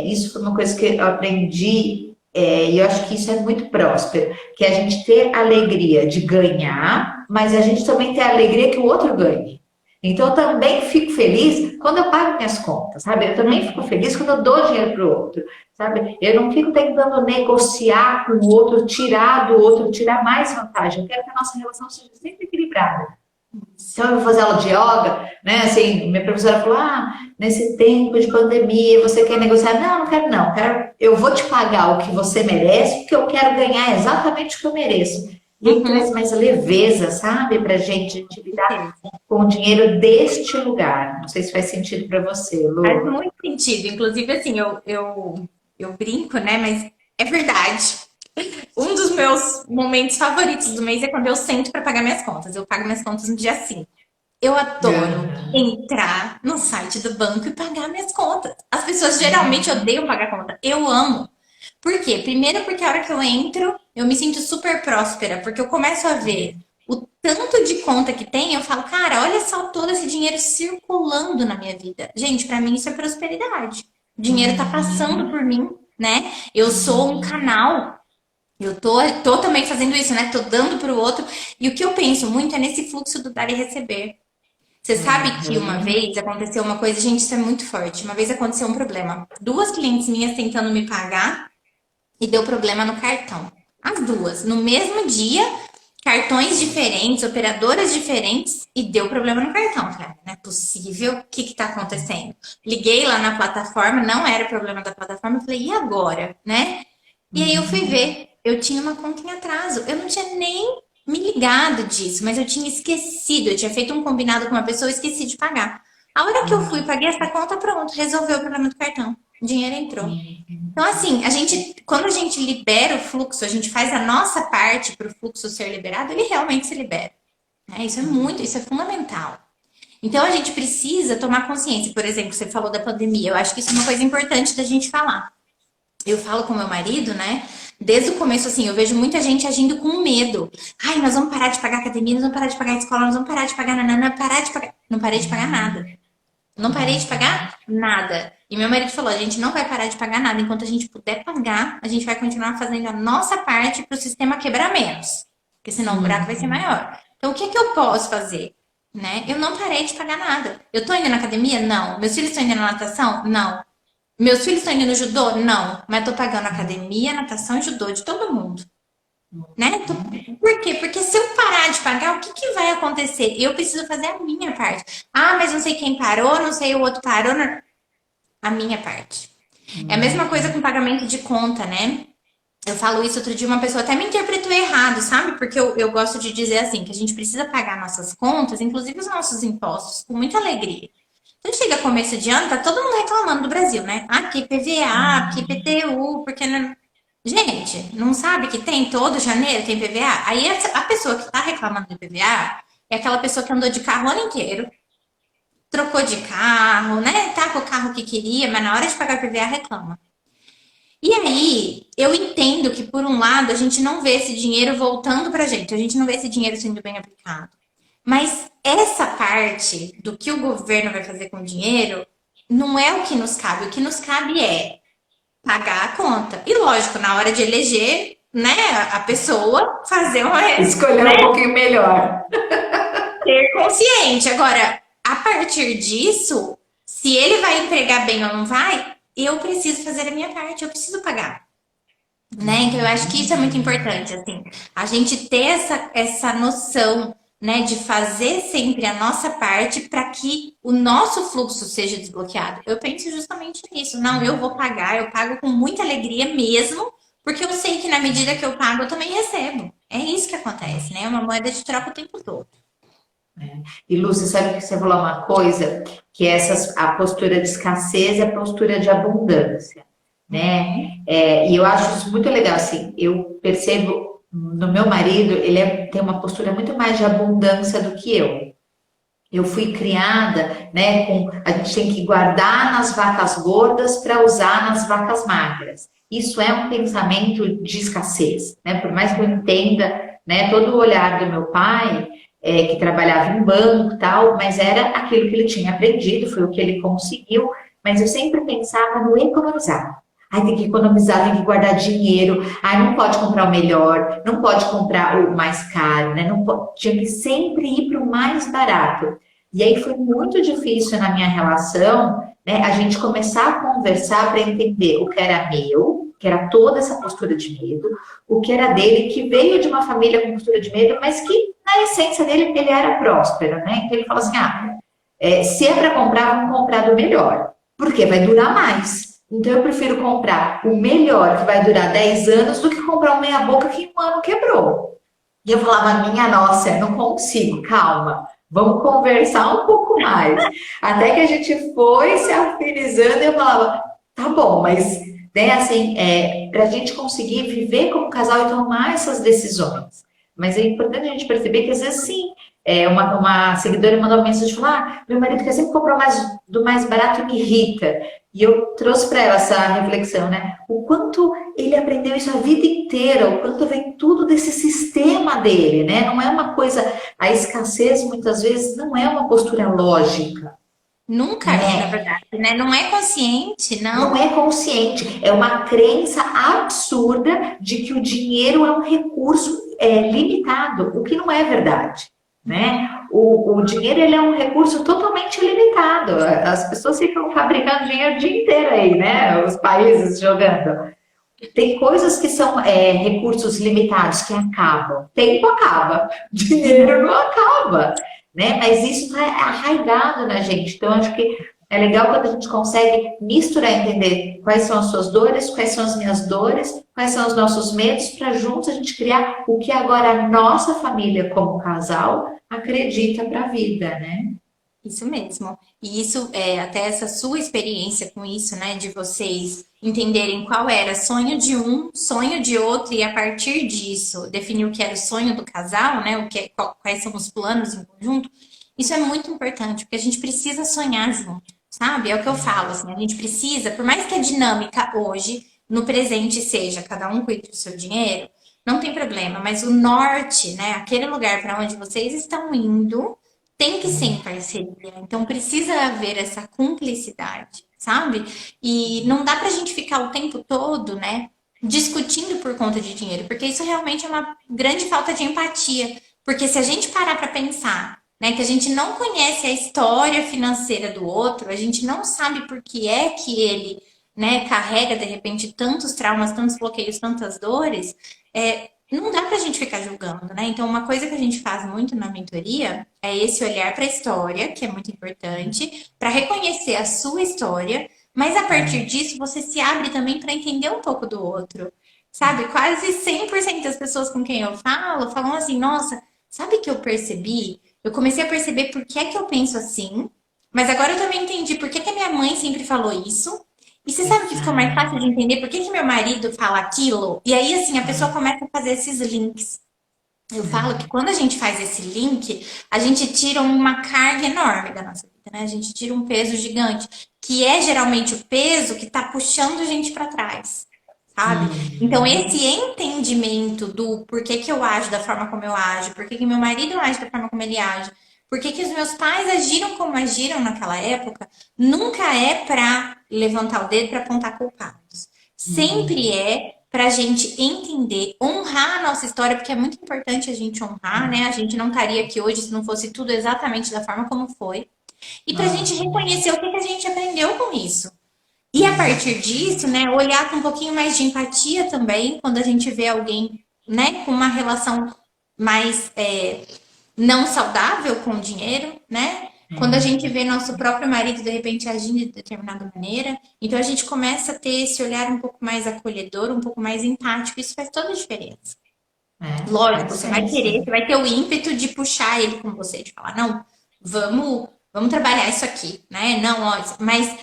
isso foi uma coisa que eu aprendi e eu acho que isso é muito próspero, que é a gente ter alegria de ganhar, mas a gente também ter a alegria que o outro ganhe. Então, eu também fico feliz quando eu pago minhas contas, sabe? Eu também fico feliz quando eu dou dinheiro para o outro, sabe? Eu não fico tentando negociar com o outro, tirar do outro, tirar mais vantagem. Eu quero que a nossa relação seja sempre equilibrada. Então, eu vou fazer aula de yoga, né? Assim, minha professora falou: ah, nesse tempo de pandemia, você quer negociar? Não, não quero, não. Eu vou te pagar o que você merece, porque eu quero ganhar exatamente o que eu mereço. E aí traz mais leveza, sabe, pra gente lidar com o dinheiro deste lugar. Não sei se faz sentido para você, Faz Lu. muito sentido. Inclusive, assim, eu brinco, né? Mas é verdade. Um dos meus momentos favoritos do mês é quando eu sento para pagar minhas contas. Eu pago minhas contas no dia 5. Eu adoro entrar no site do banco e pagar minhas contas. As pessoas geralmente odeiam pagar conta. Eu amo. Por quê? Primeiro porque a hora que eu entro, eu me sinto super próspera, porque eu começo a ver o tanto de conta que tem, eu falo, cara, olha só todo esse dinheiro circulando na minha vida. Gente, pra mim isso é prosperidade. O dinheiro tá passando por mim, né? Eu sou um canal. Eu tô também fazendo isso, né? Tô dando pro outro. E o que eu penso muito é nesse fluxo do dar e receber. Você sabe que uma vez aconteceu uma coisa, gente, isso é muito forte. Uma vez aconteceu um problema. Duas clientes minhas tentando me pagar e deu problema no cartão. As duas, no mesmo dia, cartões diferentes, operadoras diferentes e deu problema no cartão. Falei, não é possível, o que que tá acontecendo? Liguei lá na plataforma, não era problema da plataforma, falei, e agora, né? E aí eu fui ver, eu tinha uma conta em atraso, eu não tinha nem me ligado disso, mas eu tinha esquecido, eu tinha feito um combinado com uma pessoa, eu esqueci de pagar. A hora que eu fui, paguei essa conta, pronto, resolveu o problema do cartão. O dinheiro entrou. Então, assim, quando a gente libera o fluxo, a gente faz a nossa parte para o fluxo ser liberado, ele realmente se libera. Né? Isso é fundamental. Então, a gente precisa tomar consciência. Por exemplo, você falou da pandemia, eu acho que isso é uma coisa importante da gente falar. Eu falo com meu marido, né? Desde o começo, assim, eu vejo muita gente agindo com medo. Ai, nós vamos parar de pagar academia, nós vamos parar de pagar escola, nós vamos parar de pagar nanana, parar de pagar. Não parei de pagar nada. Não parei de pagar nada. E meu marido falou: a gente não vai parar de pagar nada. Enquanto a gente puder pagar, a gente vai continuar fazendo a nossa parte para o sistema quebrar menos. Porque senão o buraco vai ser maior. Então, o que é que eu posso fazer? Né? Eu não parei de pagar nada. Eu tô indo na academia? Não. Meus filhos estão indo na natação? Não. Meus filhos estão indo no judô? Não. Mas tô pagando academia, natação e judô de todo mundo. Né? Por quê? Porque se eu parar de pagar, o que que vai acontecer? Eu preciso fazer a minha parte. Ah, mas não sei quem parou, não sei o outro parou. Não... A minha parte. É a mesma coisa com pagamento de conta, né? Eu falo isso outro dia, uma pessoa até me interpretou errado, sabe? Porque eu gosto de dizer assim, que a gente precisa pagar nossas contas, inclusive os nossos impostos, com muita alegria. Então chega começo de ano, tá todo mundo reclamando do Brasil, né? Ah, que IPVA, que IPTU, porque não... Gente, não sabe que tem todo janeiro, tem IPVA? Aí a pessoa que tá reclamando do IPVA é aquela pessoa que andou de carro o ano inteiro, trocou de carro, né? Tá com o carro que queria, mas na hora de pagar IPVA reclama. E aí, eu entendo que, por um lado, a gente não vê esse dinheiro voltando pra gente, a gente não vê esse dinheiro sendo bem aplicado. Mas essa parte do que o governo vai fazer com o dinheiro não é o que nos cabe. O que nos cabe é pagar a conta. E lógico, na hora de eleger, né, a pessoa fazer uma... Escolher né, um pouquinho melhor. ser consciente. Agora, a partir disso, se ele vai entregar bem ou não vai, eu preciso fazer a minha parte, eu preciso pagar. Né? Então, eu acho que isso é muito importante, assim, a gente ter essa noção, né, de fazer sempre a nossa parte para que o nosso fluxo seja desbloqueado. Eu penso justamente nisso. Não, eu vou pagar, eu pago com muita alegria mesmo, porque eu sei que na medida que eu pago, eu também recebo. É isso que acontece, né? É uma moeda de troca o tempo todo. E Lúcia, sabe que você falou uma coisa? Que a postura de escassez é a postura de abundância, né? E eu acho isso muito legal, assim, eu percebo no meu marido, ele tem uma postura muito mais de abundância do que eu. Eu fui criada, né, a gente tem que guardar nas vacas gordas para usar nas vacas magras. Isso é um pensamento de escassez, né? Por mais que eu entenda, né, todo o olhar do meu pai, que trabalhava em banco e tal, mas era aquilo que ele tinha aprendido, foi o que ele conseguiu, mas eu sempre pensava no economizar. Ai, tem que economizar, tem que guardar dinheiro, ai, não pode comprar o melhor, não pode comprar o mais caro, né? Não pode, tinha que sempre ir para o mais barato. E aí foi muito difícil na minha relação, né, a gente começar a conversar para entender o que era meu, que era toda essa postura de medo, o que era dele, que veio de uma família com postura de medo, mas que na essência dele ele era próspero, né? Então ele falou assim, se é para comprar, vamos comprar do melhor, porque vai durar mais. Então eu prefiro comprar o melhor, que vai durar 10 anos, do que comprar um meia boca que um ano quebrou. E eu falava, minha nossa, eu não consigo, calma. Vamos conversar um pouco mais. Até que a gente foi se afinizando e eu falava, tá bom, mas né, assim, para a gente conseguir viver como casal e tomar essas decisões. Mas é importante a gente perceber que às vezes sim, uma seguidora mandou uma mensagem e falou, meu marido quer sempre comprar do mais barato e me irrita. E eu trouxe para ela essa reflexão, né? O quanto ele aprendeu isso a vida inteira, o quanto vem tudo desse sistema dele, né? Não é uma coisa, a escassez muitas vezes não é uma postura lógica. Nunca é, na verdade, né? Não é consciente, não. Não é consciente, é uma crença absurda de que o dinheiro é um recurso limitado, o que não é verdade. Né? o dinheiro ele é um recurso totalmente limitado. As pessoas ficam fabricando dinheiro o dia inteiro aí, né? Os países jogando. Tem coisas que são recursos limitados que acabam. Tempo acaba, dinheiro não acaba, né? Mas isso está arraigado na gente. Então, acho que é legal quando a gente consegue misturar, entender quais são as suas dores, quais são as minhas dores, quais são os nossos medos, para juntos a gente criar o que agora a nossa família, como casal, acredita para a vida, né? Isso mesmo. E isso, até essa sua experiência com isso, né, de vocês entenderem qual era sonho de um, sonho de outro, e a partir disso definir o que era o sonho do casal, né, quais são os planos em conjunto, isso é muito importante, porque a gente precisa sonhar junto, sabe? É o que eu falo, assim, a gente precisa, por mais que a dinâmica hoje, no presente, seja cada um cuide do seu dinheiro, não tem problema, mas o norte, né, aquele lugar para onde vocês estão indo tem que ser em parceria. Então precisa haver essa cumplicidade, sabe? E não dá pra gente ficar o tempo todo, né, discutindo por conta de dinheiro, porque isso realmente é uma grande falta de empatia. Porque se a gente parar pra pensar, né, que a gente não conhece a história financeira do outro, a gente não sabe por que é que ele, né, carrega de repente tantos traumas, tantos bloqueios, tantas dores, não dá pra gente ficar julgando, né? Então, uma coisa que a gente faz muito na mentoria é esse olhar para a história, que é muito importante, para reconhecer a sua história, mas a partir disso você se abre também para entender um pouco do outro. Sabe? Quase 100% das pessoas com quem eu falo falam assim: nossa, sabe que eu percebi? Eu comecei a perceber por que é que eu penso assim, mas agora eu também entendi por que que a minha mãe sempre falou isso. E você sabe o que ficou mais fácil de entender? Por que que meu marido fala aquilo? E aí, assim, a pessoa começa a fazer esses links. Eu falo que quando a gente faz esse link, a gente tira uma carga enorme da nossa vida, né? A gente tira um peso gigante, que é geralmente o peso que tá puxando a gente para trás, sabe? Então, esse entendimento do porquê que eu ajo da forma como eu ajo, porquê que meu marido age da forma como ele age, porquê que os meus pais agiram como agiram naquela época, nunca é para levantar o dedo para apontar culpados. Sempre é para a gente entender, honrar a nossa história, porque é muito importante a gente honrar, né? A gente não estaria aqui hoje se não fosse tudo exatamente da forma como foi. E para a gente reconhecer o que que a gente aprendeu com isso. E a partir disso, né, olhar com um pouquinho mais de empatia também, quando a gente vê alguém, né, com uma relação mais não saudável com o dinheiro, né? Quando a gente vê nosso próprio marido de repente agindo de determinada maneira, então a gente começa a ter esse olhar um pouco mais acolhedor, um pouco mais empático, isso faz toda a diferença. Lógico, você vai querer, você vai ter o ímpeto de puxar ele com você, de falar, não, vamos trabalhar isso aqui, né? Não, ó, mas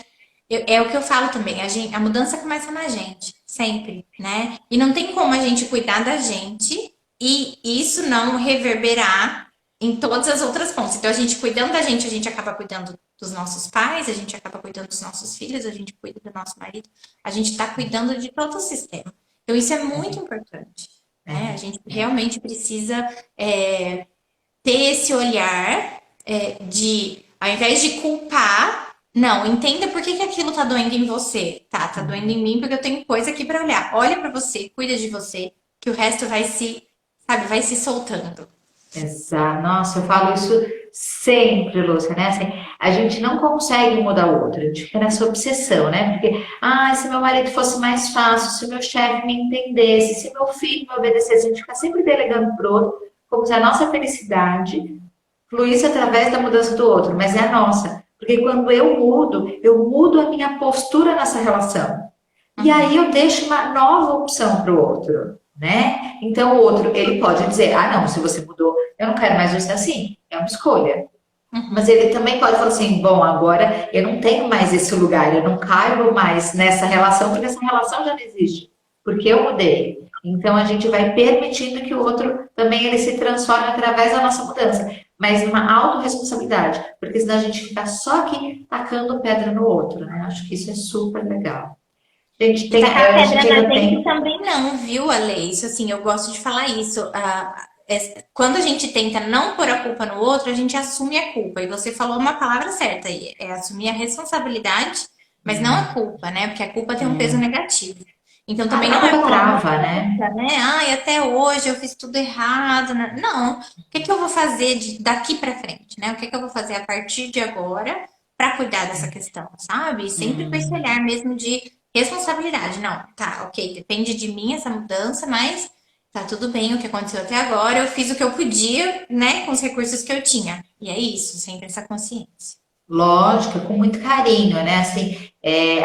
é o que eu falo também, a mudança começa na gente, sempre, né? E não tem como a gente cuidar da gente e isso não reverberar em todas as outras pontas. Então, a gente cuidando da gente, a gente acaba cuidando dos nossos pais, a gente acaba cuidando dos nossos filhos, a gente cuida do nosso marido, a gente está cuidando de todo o sistema. Então, isso é muito importante, né? A gente realmente precisa ter esse olhar de, ao invés de culpar, não, entenda por que que aquilo tá doendo em você. Tá doendo em mim porque eu tenho coisa aqui para olhar. Olha para você, cuida de você, que o resto vai se, sabe, vai se soltando. Exato. Nossa, eu falo isso sempre, Lúcia, né? Assim, a gente não consegue mudar o outro, a gente fica nessa obsessão, né? Porque, se meu marido fosse mais fácil, se meu chefe me entendesse, se meu filho me obedecesse, a gente fica sempre delegando pro outro, como se a nossa felicidade fluísse através da mudança do outro, mas é a nossa. Porque quando eu mudo a minha postura nessa relação. E aí eu deixo uma nova opção para o outro, né? Então o outro, ele pode dizer, não, se você mudou, eu não quero mais você assim. É uma escolha. Mas ele também pode falar assim, bom, agora eu não tenho mais esse lugar, eu não caibo mais nessa relação, porque essa relação já não existe, porque eu mudei. Então a gente vai permitindo que o outro também ele se transforme através da nossa mudança, mas uma autorresponsabilidade, porque senão a gente fica só aqui tacando pedra no outro, né? Acho que isso é super legal. Gente, E tacar a gente pedra ainda na gente tem. também não, viu, Ale? Isso, assim, eu gosto de falar isso. Quando a gente tenta não pôr a culpa no outro, a gente assume a culpa. E você falou uma palavra certa aí, é assumir a responsabilidade, mas não a culpa, né? Porque a culpa tem um peso negativo. Então A também não é culpa falar, trava, né? nossa, né? Ai, até hoje eu fiz tudo errado, né? Não. O que que eu vou fazer daqui pra frente, né? O que que eu vou fazer a partir de agora pra cuidar dessa questão, sabe? E sempre com esse olhar Hum. mesmo de responsabilidade. Não, tá, ok, depende de mim essa mudança, mas tá tudo bem o que aconteceu até agora. Eu fiz o que eu podia, né, com os recursos que eu tinha. E é isso, sempre essa consciência. Lógico, com muito carinho, né? Assim,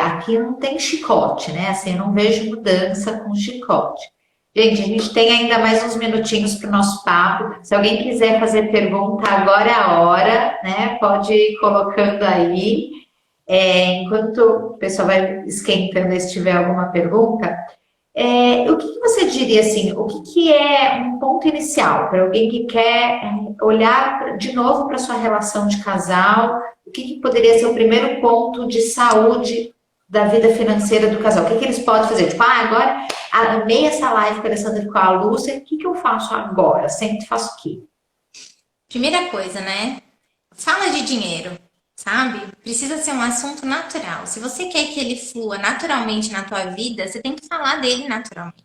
aqui não tem chicote, né? Assim, eu não vejo mudança com chicote. Gente, a gente tem ainda mais uns minutinhos para o nosso papo. Se alguém quiser fazer pergunta, agora é a hora, né? Pode ir colocando aí. Enquanto o pessoal vai esquentando, se tiver alguma pergunta, o que que você diria assim? O que que é um ponto inicial para alguém que quer olhar de novo para sua relação de casal? O que que poderia ser o primeiro ponto de saúde da vida financeira do casal? O que que eles podem fazer? Tipo, agora amei essa live com a Alessandra e com a Lúcia, o que que eu faço agora? Sempre faço o quê? Primeira coisa, né? Fala de dinheiro, sabe? Precisa ser um assunto natural. Se você quer que ele flua naturalmente na tua vida, você tem que falar dele naturalmente.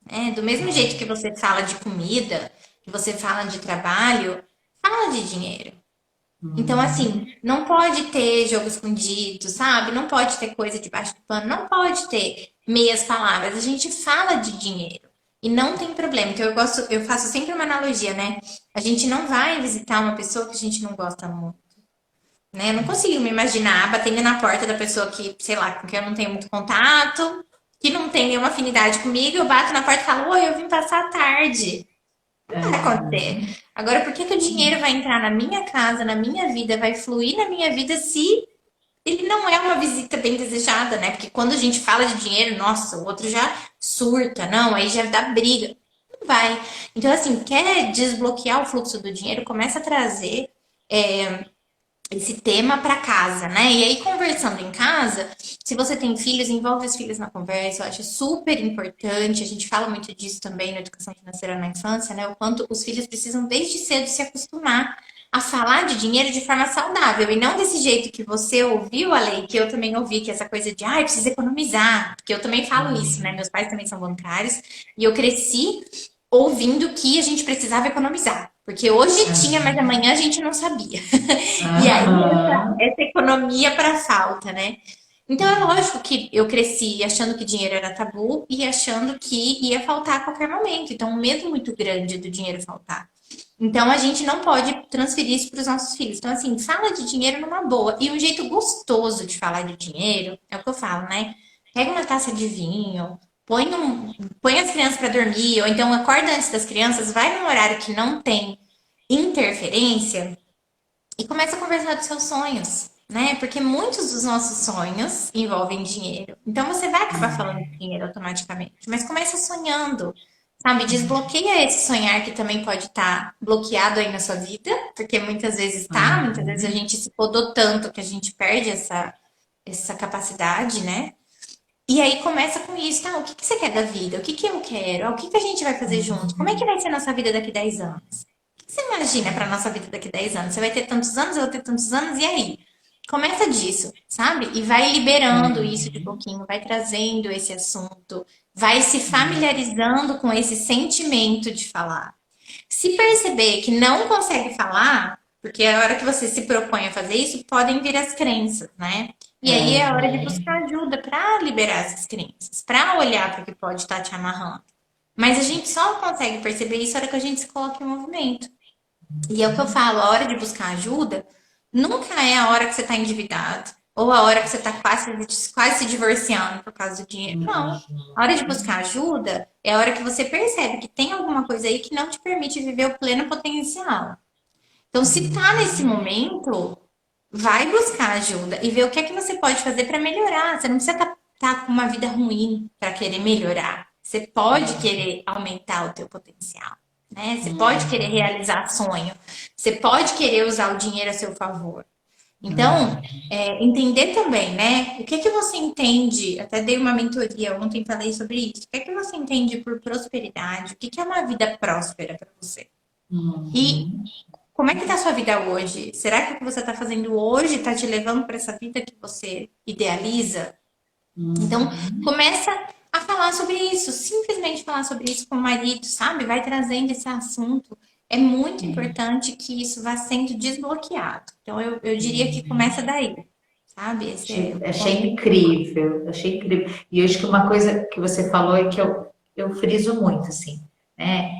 Né? Do mesmo jeito que você fala de comida, que você fala de trabalho, fala de dinheiro. Então, assim, não pode ter jogo escondido, sabe? Não pode ter coisa debaixo do pano, não pode ter meias palavras. A gente fala de dinheiro e não tem problema. Então, eu faço sempre uma analogia, né? A gente não vai visitar uma pessoa que a gente não gosta muito, né? Eu não consigo me imaginar batendo na porta da pessoa que, sei lá, com quem eu não tenho muito contato, que não tem nenhuma afinidade comigo, eu bato na porta e falo, oi, eu vim passar a tarde. Não vai acontecer. Agora, por que que o dinheiro vai entrar na minha casa, na minha vida, vai fluir na minha vida se ele não é uma visita bem desejada, né? Porque quando a gente fala de dinheiro, nossa, o outro já surta, não, aí já dá briga. Não vai. Então, assim, quer desbloquear o fluxo do dinheiro, começa a trazer esse tema para casa, né? E aí, conversando em casa, se você tem filhos, envolve os filhos na conversa, eu acho super importante. A gente fala muito disso também na educação financeira na infância, né? O quanto os filhos precisam desde cedo se acostumar a falar de dinheiro de forma saudável e não desse jeito que você ouviu, a lei, que eu também ouvi, que é essa coisa de, ai, precisa economizar, porque eu também falo isso, né? Meus pais também são bancários e eu cresci ouvindo que a gente precisava economizar. Porque hoje tinha, mas amanhã a gente não sabia. E aí, Aham. essa economia para falta, né? Então, é lógico que eu cresci achando que dinheiro era tabu e achando que ia faltar a qualquer momento. Então, um medo muito grande do dinheiro faltar. Então, a gente não pode transferir isso para os nossos filhos. Então, assim, fala de dinheiro numa boa. E um jeito gostoso de falar de dinheiro é o que eu falo, né? Pega uma taça de vinho, põe as crianças para dormir, ou então acorda antes das crianças, vai num horário que não tem interferência e começa a conversar dos seus sonhos, né? Porque muitos dos nossos sonhos envolvem dinheiro. Então você vai acabar falando de dinheiro automaticamente, mas começa sonhando, sabe? Desbloqueia esse sonhar que também pode estar bloqueado aí na sua vida, porque muitas vezes tá, muitas vezes a gente se podou tanto que a gente perde essa capacidade, né? E aí começa com isso, tá? O que que você quer da vida? O que que eu quero? O que que a gente vai fazer junto? Como é que vai ser a nossa vida daqui 10 anos? O que você imagina para nossa vida daqui 10 anos? Você vai ter tantos anos, eu vou ter tantos anos, e aí? Começa disso, sabe? E vai liberando isso de pouquinho, vai trazendo esse assunto, vai se familiarizando com esse sentimento de falar. Se perceber que não consegue falar, porque a hora que você se propõe a fazer isso, podem vir as crenças, né? E aí é a hora de buscar ajuda para liberar essas crenças, para olhar para o que pode estar te amarrando. Mas a gente só consegue perceber isso na hora que a gente se coloca em movimento. E é o que eu falo, a hora de buscar ajuda nunca é a hora que você está endividado ou a hora que você está quase se divorciando por causa do dinheiro. Não. A hora de buscar ajuda é a hora que você percebe que tem alguma coisa aí que não te permite viver o pleno potencial. Então, se tá nesse momento, vai buscar ajuda e ver o que é que você pode fazer para melhorar. Você não precisa tá com uma vida ruim para querer melhorar. Você pode querer aumentar o teu potencial, né? Você pode querer realizar sonho. Você pode querer usar o dinheiro a seu favor. Então, entender também, né? O que é que você entende? Até dei uma mentoria ontem, falei sobre isso. O que é que você entende por prosperidade? O que que é uma vida próspera para você? E como é que tá a sua vida hoje? Será que o que você está fazendo hoje está te levando para essa vida que você idealiza? Então, começa a falar sobre isso, simplesmente falar sobre isso com o marido, sabe? Vai trazendo esse assunto. É muito importante que isso vá sendo desbloqueado. Então, eu diria que começa daí, sabe? Esse é o Achei ponto. incrível, achei incrível. E eu acho que uma coisa que você falou e que eu friso muito, assim, né?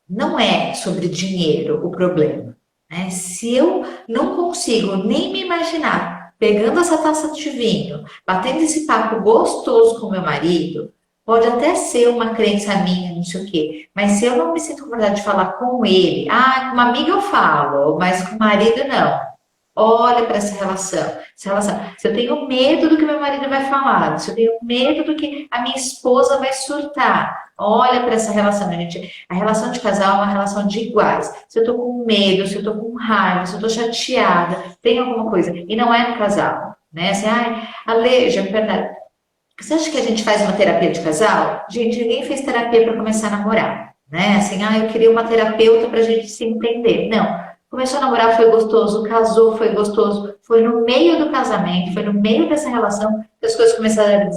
Não é sobre dinheiro o problema, né? Se eu não consigo nem me imaginar pegando essa taça de vinho, batendo esse papo gostoso com meu marido, pode até ser uma crença minha, não sei o quê, mas se eu não me sinto com vontade de falar com ele, com uma amiga eu falo, mas com o marido não. Olha para essa relação. Essa relação. Se eu tenho medo do que meu marido vai falar, se eu tenho medo do que a minha esposa vai surtar, olha para essa relação, gente. A relação de casal é uma relação de iguais. Se eu tô com medo, se eu tô com raiva, se eu tô chateada, tem alguma coisa. E não é no casal, né? Assim, Aleja, Bernardo, você acha que a gente faz uma terapia de casal? Gente, ninguém fez terapia para começar a namorar, né? Assim, eu queria uma terapeuta para a gente se entender. Não. Começou a namorar, foi gostoso, casou, foi gostoso. Foi no meio do casamento, foi no meio dessa relação que as coisas começaram a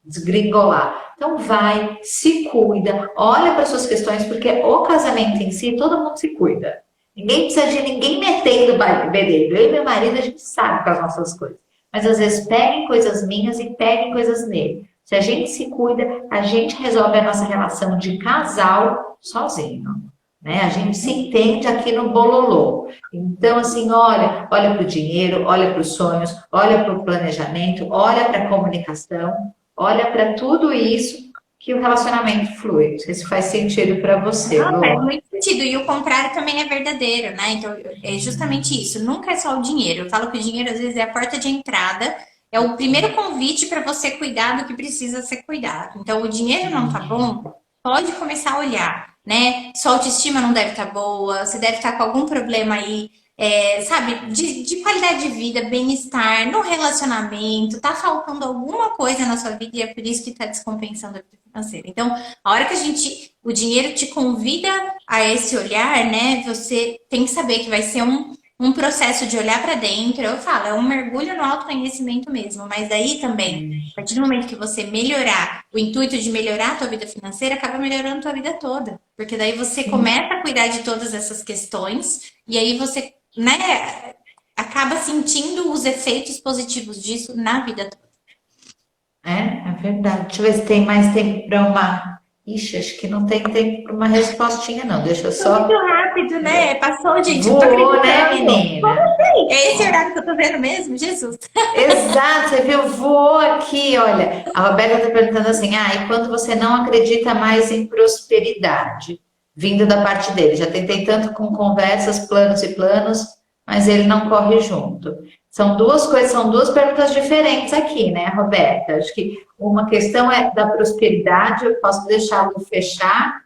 desgringolar. Então vai, se cuida, olha para suas questões, porque o casamento em si, todo mundo se cuida. Ninguém precisa de ninguém metendo o bedelho. Eu e meu marido, a gente sabe com as nossas coisas. Mas às vezes peguem coisas minhas e peguem coisas nele. Se a gente se cuida, a gente resolve a nossa relação de casal sozinho. Né? A gente se entende aqui no bololô. Então, assim, olha para o dinheiro, olha para os sonhos, olha para o planejamento, olha para a comunicação, olha para tudo isso que o relacionamento flui. Não sei se faz sentido para você, Não, faz Lu. muito sentido. E o contrário também é verdadeiro, né? Então, é justamente isso. Nunca é só o dinheiro. Eu falo que o dinheiro, às vezes, é a porta de entrada, é o primeiro convite para você cuidar do que precisa ser cuidado. Então, o dinheiro não tá bom, pode começar a olhar, né? Sua autoestima não deve estar boa, você deve estar com algum problema aí, sabe, de qualidade de vida, bem-estar, no relacionamento, tá faltando alguma coisa na sua vida e é por isso que tá descompensando a vida financeira. Então, a hora que o dinheiro te convida a esse olhar, né? Você tem que saber que vai ser um processo de olhar para dentro. Eu falo, é um mergulho no autoconhecimento mesmo. Mas daí também, a partir do momento que você melhorar, o intuito de melhorar a tua vida financeira acaba melhorando a tua vida toda. Porque daí você começa a cuidar de todas essas questões e aí você, né, acaba sentindo os efeitos positivos disso na vida toda. É verdade. Deixa eu ver se tem mais tempo para uma. Ixi, acho que não tem tempo para uma respostinha, não. Deixa eu Foi muito só. rápido, né? Passou, gente, não tô Voou, né, acreditando. Como menina? assim? É esse horário que eu tô vendo mesmo? Jesus. Exato, você viu, voou aqui, olha. A Roberta está perguntando assim, e quando você não acredita mais em prosperidade, vindo da parte dele? Já tentei tanto com conversas, planos e planos, mas ele não corre junto. São duas coisas, são duas perguntas diferentes aqui, né, Roberta? Acho que uma questão é da prosperidade, eu posso deixá-lo fechar,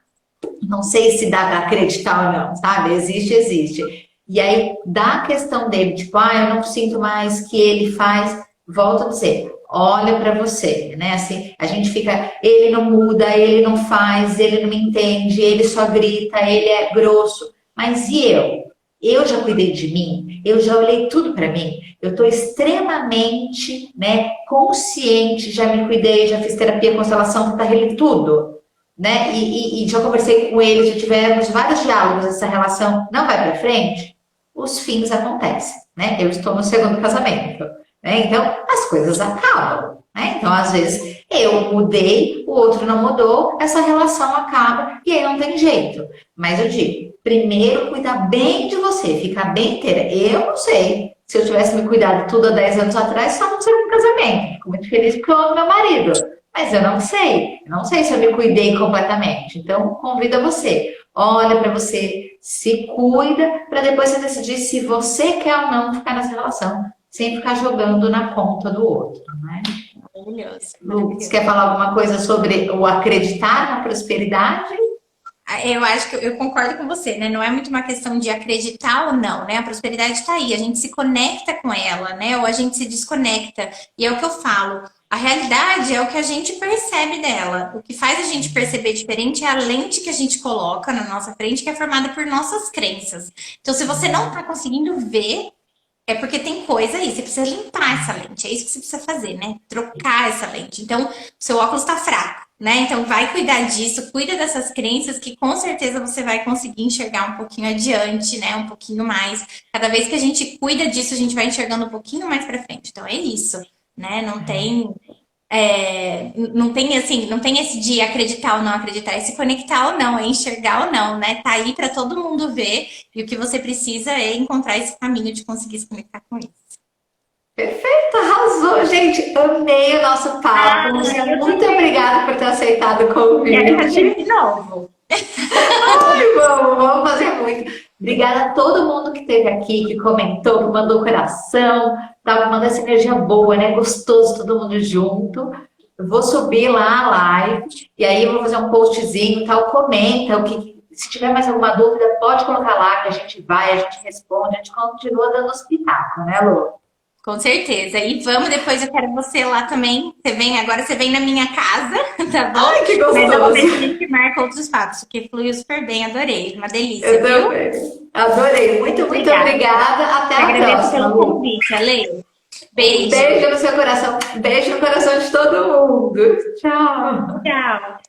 não sei se dá para acreditar ou não, sabe? Existe, existe. E aí, da questão dele, tipo, eu não sinto mais que ele faz, volto a dizer, olha para você, né? Assim, a gente fica, ele não muda, ele não faz, ele não me entende, ele só grita, ele é grosso. Mas e eu? Eu já cuidei de mim, eu já olhei tudo para mim, eu estou extremamente, né, consciente, já me cuidei, já fiz terapia, constelação, teta healing, tudo, né? E já conversei com ele, já tivemos vários diálogos, essa relação não vai para frente, os fins acontecem, né? Eu estou no segundo casamento, né? Então as coisas acabam, né? Então às vezes eu mudei, o outro não mudou, essa relação acaba e aí não tem jeito. Mas eu digo, primeiro cuidar bem de você, ficar bem inteira. Eu não sei. Se eu tivesse me cuidado tudo há 10 anos atrás, só no segundo casamento. Fico muito feliz porque eu amo meu marido. Mas eu não sei. Eu não sei se eu me cuidei completamente. Então, convido você. Olha para você, se cuida, para depois você decidir se você quer ou não ficar nessa relação, sem ficar jogando na conta do outro, né? Maravilhoso, Lu, você maravilhoso. quer falar alguma coisa sobre o acreditar na prosperidade? Eu acho que eu concordo com você, né? Não é muito uma questão de acreditar ou não, né? A prosperidade está aí, a gente se conecta com ela, né? Ou a gente se desconecta. E é o que eu falo. A realidade é o que a gente percebe dela. O que faz a gente perceber diferente é a lente que a gente coloca na nossa frente, que é formada por nossas crenças. Então, se você não está conseguindo ver, É porque tem coisa aí, você precisa limpar essa lente, é isso que você precisa fazer, né? Trocar essa lente. Então, o seu óculos tá fraco, né? Então, vai cuidar disso, cuida dessas crenças que com certeza você vai conseguir enxergar um pouquinho adiante, né? Um pouquinho mais. Cada vez que a gente cuida disso, a gente vai enxergando um pouquinho mais pra frente. Então, é isso, né? Não tem assim, não tem esse de acreditar ou não acreditar, é se conectar ou não, é enxergar ou não, né? Tá aí para todo mundo ver e o que você precisa é encontrar esse caminho de conseguir se conectar com isso. Perfeito, arrasou, gente. Amei o nosso papo. Luciana, Eu muito também. obrigada por ter aceitado o Quero convite. fazer de novo. Ai, vamos fazer muito. Obrigada a todo mundo que esteve aqui, que comentou, que mandou coração, tá? Mandando essa energia boa, né? Gostoso, todo mundo junto. Eu vou subir lá a live e aí eu vou fazer um postzinho, tal. Comenta o que. Se tiver mais alguma dúvida, pode colocar lá que a gente vai, a gente responde, a gente continua dando os pitacos, né, Lu? Com certeza. E vamos, depois eu quero você lá também. Agora você vem na minha casa, tá bom? Ai, que Mas eu vou ver se a gostoso! gente marca outros papos, porque fluiu super bem, adorei. Uma delícia, Eu viu? também. Adorei. Muito, muito Obrigada. obrigada. Até a Agradeço próxima, pelo Lu. convite, Ale. Um Beijo. beijo no seu coração. Um beijo no coração de todo mundo. Tchau. Tchau.